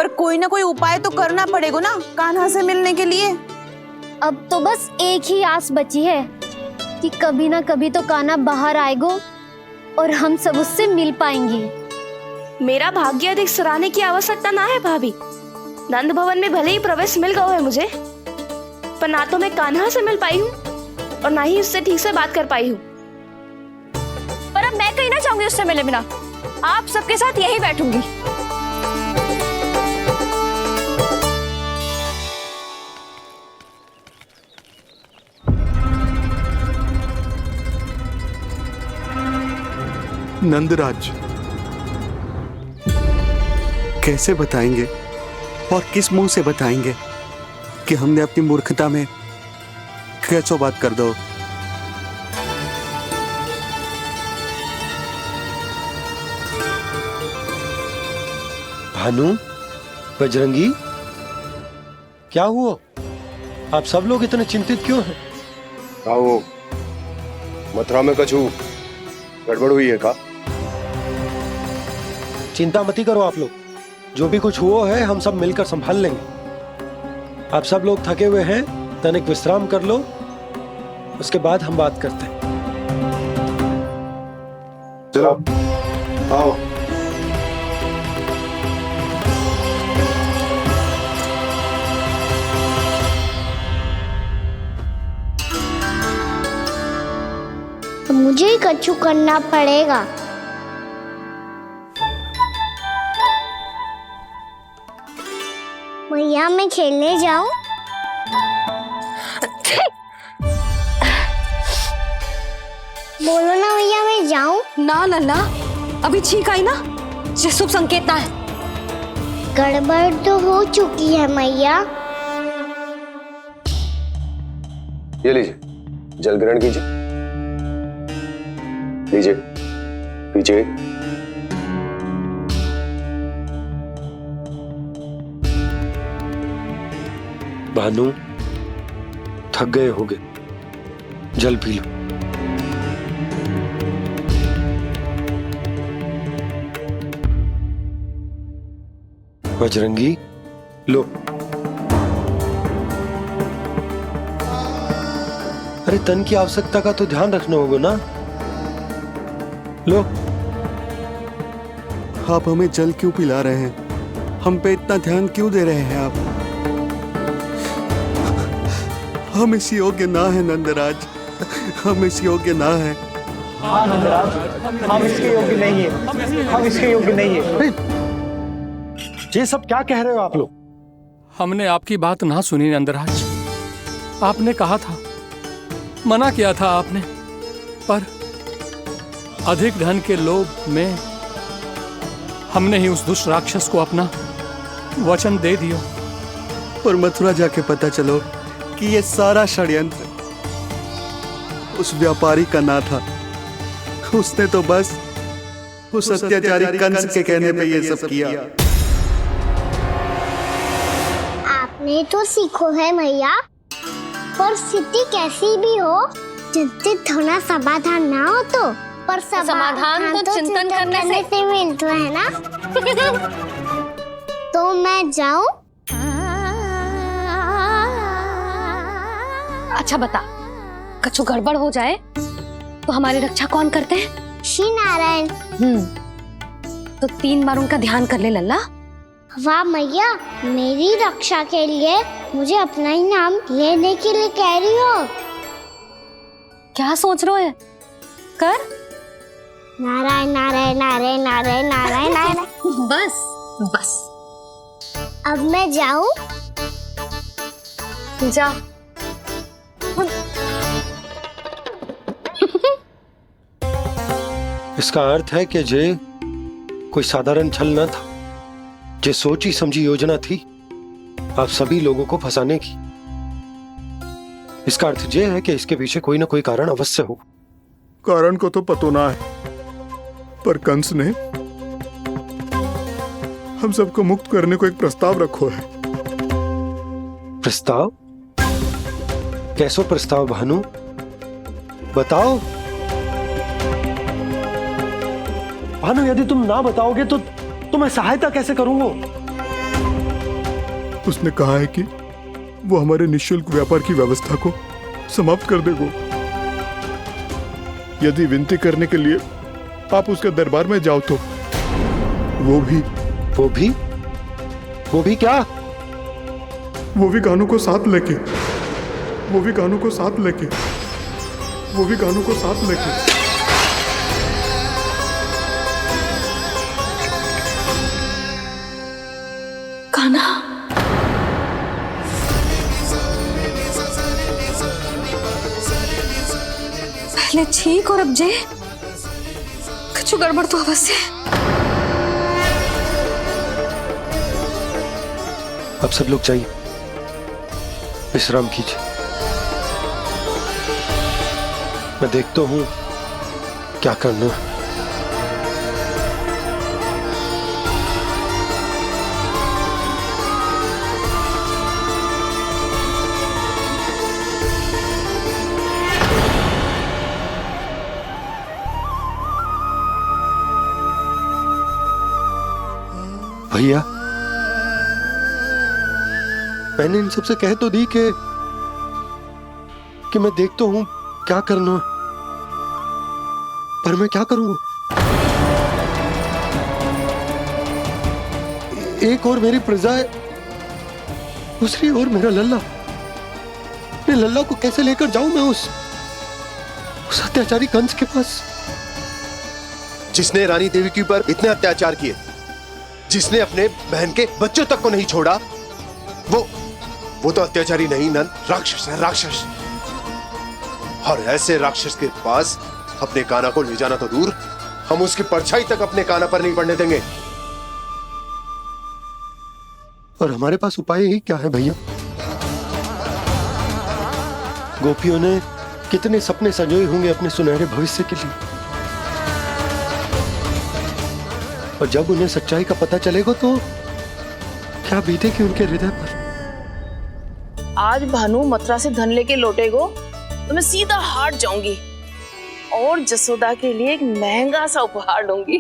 पर कोई ना कोई उपाय तो करना पड़ेगा ना कान्हा से मिलने के लिए। अब तो बस एक ही आस बची है कि कभी ना कभी तो कान्हा बाहर आएगा और हम सब उससे मिल पाएंगे। मेरा भाग्य अधिक सराहने की आवश्यकता ना है भाभी। नंद भवन में भले ही प्रवेश मिल गया है मुझे, पर ना तो मैं कान्हा से मिल पाई हूँ और ना ही उससे ठीक से बात कर पाई हूँ। पर अब मैं कहीं ना चाहूंगी उससे मिले बिना। आप सबके साथ यहीं बैठूंगी। नंदराज, कैसे बताएंगे और किस मुंह से बताएंगे कि हमने अपनी मूर्खता में कैसो बात कर दो। भानु, बजरंगी, क्या हुआ? आप सब लोग इतने चिंतित क्यों हैं? आओ, मथुरा में कछु गड़बड़ हुई है का? चिंता मती करो आप लोग, जो भी कुछ हुआ है हम सब मिलकर संभाल लेंगे। आप सब लोग थके हुए हैं, तनिक विश्राम कर लो, उसके बाद हम बात करते हैं। चलो आओ। तो मुझे ही कछु करना पड़ेगा। भैया मैं खेलने जाऊं? बोलो ना भैया मैं जाऊं? ना लल्ला, अभी छींक आई ना, ये शुभ संकेत ना है। गड़बड़ तो हो चुकी है मैया। ये लीजिए, जल ग्रहण कीजिए। लीजिए, पीछे। भानु, थक गए होगे, जल पी लो। बजरंगी, लो। अरे तन की आवश्यकता का तो ध्यान रखना होगा ना, लो। आप हमें जल क्यों पिला रहे हैं? हम पे इतना ध्यान क्यों दे रहे हैं आप? हम इस योग्य ना है नंदराज, हम इस योग्य ना है। हाँ नंदराज, हम इसके योग्य नहीं है, हम इसके योग्य नहीं है। ये सब क्या कह रहे हो आप लोग? हमने आपकी बात ना सुनी नंदराज। आपने कहा था, मना किया था आपने, पर अधिक धन के लोभ में हमने ही उस दुष्ट राक्षस को अपना वचन दे दिया। पर मथुरा जाके पता चलो कि ये सारा षड्यंत्र उस व्यापारी का ना था। उसने तो बस उस अत्याचारी कंस के कहने पे ये सब किया। आपने तो सीखो है भैया, पर स्थिति कैसी भी हो, चिंतित होना समाधान ना हो तो, पर समाधान तो चिंतन करने से मिलता है ना। तो मैं जाऊं? अच्छा बता, कछु गड़बड़ हो जाए तो हमारी रक्षा कौन करते हैं? श्री नारायण। तो 3 बार उनका ध्यान कर ले लल्ला। वाह मैया, मेरी रक्षा के लिए मुझे अपना ही नाम लेने के लिए कह रही हो? क्या सोच रहे हो? कर। नारायण नारायण नारायण नारायण नारायण नारायण। बस बस। अब मैं जाऊं? जा। इसका अर्थ है कि जे कोई साधारण छल न था, जे सोची समझी योजना थी आप सभी लोगों को फंसाने की। इसका अर्थ ये है कि इसके पीछे कोई ना कोई कारण अवश्य हो। कारण को तो पतो ना है, पर कंस ने हम सबको मुक्त करने को एक प्रस्ताव रखो है। प्रस्ताव? कैसो प्रस्ताव भानु, बताओ। भानु, यदि तुम ना बताओगे तो मैं सहायता कैसे करूंगा? उसने कहा है कि वो हमारे निःशुल्क व्यापार की व्यवस्था को समाप्त कर देगा। यदि विनती करने के लिए आप उसके दरबार में जाओ तो वो भी क्या? वो भी कानों को साथ लेके कान्हा, पहले ठीक और अब जे कुछ गड़बड़ तो अवश्य है। अब सब लोग जाइए, विश्राम कीजिए। मैं देखता हूँ क्या करना है। भैया, मैंने इन सबसे कह तो दी कि मैं देखता हूं क्या करना, पर मैं क्या करूं? एक और मेरी प्रजा है, दूसरी ओर मेरा लल्ला। मैं लल्ला को कैसे लेकर जाऊं मैं उस अत्याचारी कंस के पास, जिसने रानी देवी के ऊपर इतने अत्याचार किए, जिसने अपने बहन के बच्चों तक को नहीं छोड़ा, वो तो अत्याचारी नहीं नंद, राक्षस है, राक्षस। और ऐसे राक्षस के पास अपने कान्हा को ले जाना तो दूर, हम उसकी परछाई तक अपने कान्हा पर नहीं पड़ने देंगे। और हमारे पास उपाय ही क्या है भैया? गोपियों ने कितने सपने संजोए होंगे अपने सुनहरे भविष्य के लिए, और जब उन्हें सच्चाई का पता चलेगा तो क्या बीतेगी उनके हृदय पर। आज भानु मथुरा से धन लेके लौटेगो तो मैं सीधा हाट जाऊंगी और जसोदा के लिए एक महंगा सा उपहार दूंगी।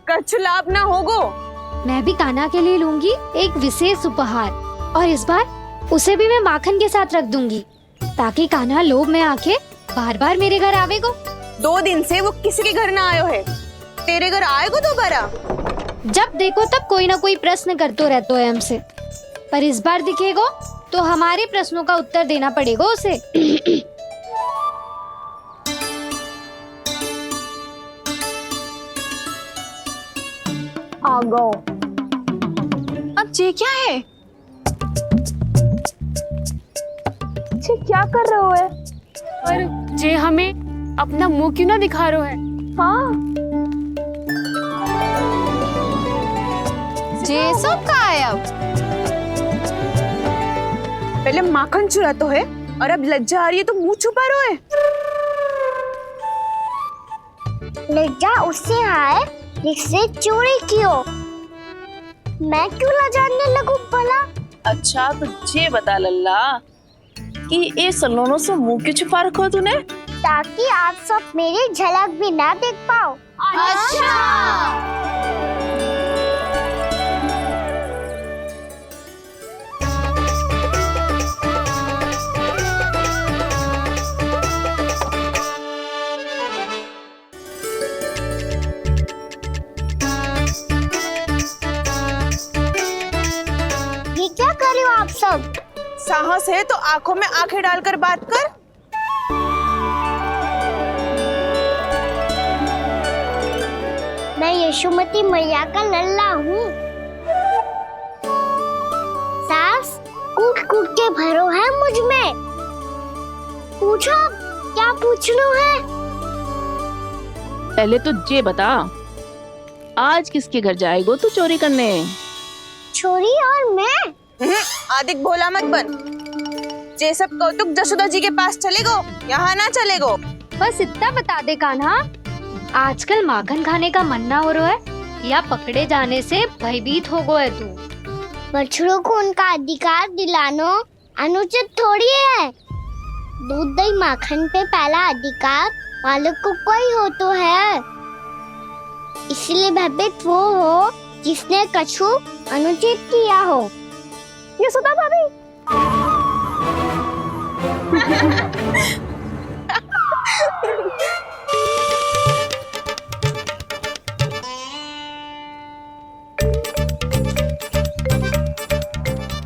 कछु लाभ ना होगो। मैं भी कान्हा के लिए लूंगी एक विशेष उपहार, और इस बार उसे भी मैं माखन के साथ रख दूंगी, ताकि कान्हा लोभ में आके बार बार मेरे घर आवेगो। 2 दिन से वो किसी के घर ना आयो है, तेरे घर आएगो दोबारा? जब देखो तब कोई ना कोई प्रश्न करते रहते है हमसे, पर इस बार दिखेगो तो हमारे प्रश्नों का उत्तर देना पड़ेगा उसे। आ गो। अब जे क्या है? जे क्या कर रहे हो है? पर जे हमें अपना मुंह क्यों ना दिखा रहे है? हाँ, जे सब का है अब? पहले माखन चुरा तो है और अब लज्जा आ रही है तो मुंह छुपा रहे है। लज्जा उससे है जिससे चोरी की हो। मैं क्यों लजाने लगूं भला? अच्छा तो ये बता लल्ला कि ये सलोनों से मुंह क्यों छुपा रखो तूने? ताकि आप सब मेरी झलक भी ना देख पाओ। अच्छा। ये क्या कर रहे हो आप सब? साहस है तो आंखों में आंखें डालकर बात कर। मैं यशोमती मैया का लल्ला हूँ। सास कूट कूट के भरो है मुझ में। पूछो क्या पूछना है? पहले तो ये बता, आज किसके घर जाएगो तू चोरी करने? छोरी और मैं? आदिक भोला मत बन। जे सब कौतुक जसोदा जी के पास चलेगो, यहाँ ना चलेगो। बस इतना बता दे कान्हा, आजकल माखन खाने का मन ना हो रहा है या पकड़े जाने से भयभीत हो गए तू? बछड़ों को उनका अधिकार दिलाना अनुचित थोड़ी है। दूध दही माखन पे पहला अधिकार मालिक को कोई हो तो है। इसलिए भयभीत वो हो जिसने कछु अनुचित किया हो। यशोदा भाभी।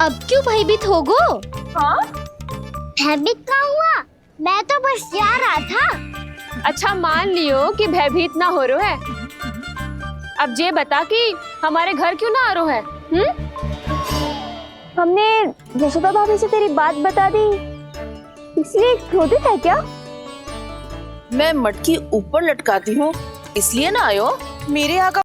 अब क्यों भयभीत हो गो? हाँ? भयभीत क्या हुआ? मैं तो बस जा रहा था। अच्छा मान लियो कि भयभीत ना हो रहा है। अब ये बता कि हमारे घर क्यों ना आ रहा है? हमने यशोदा भाभी से तेरी बात बता दी, इसलिए क्रोधित है क्या? मैं मटकी ऊपर लटकाती हूँ इसलिए ना आयो। मेरे आका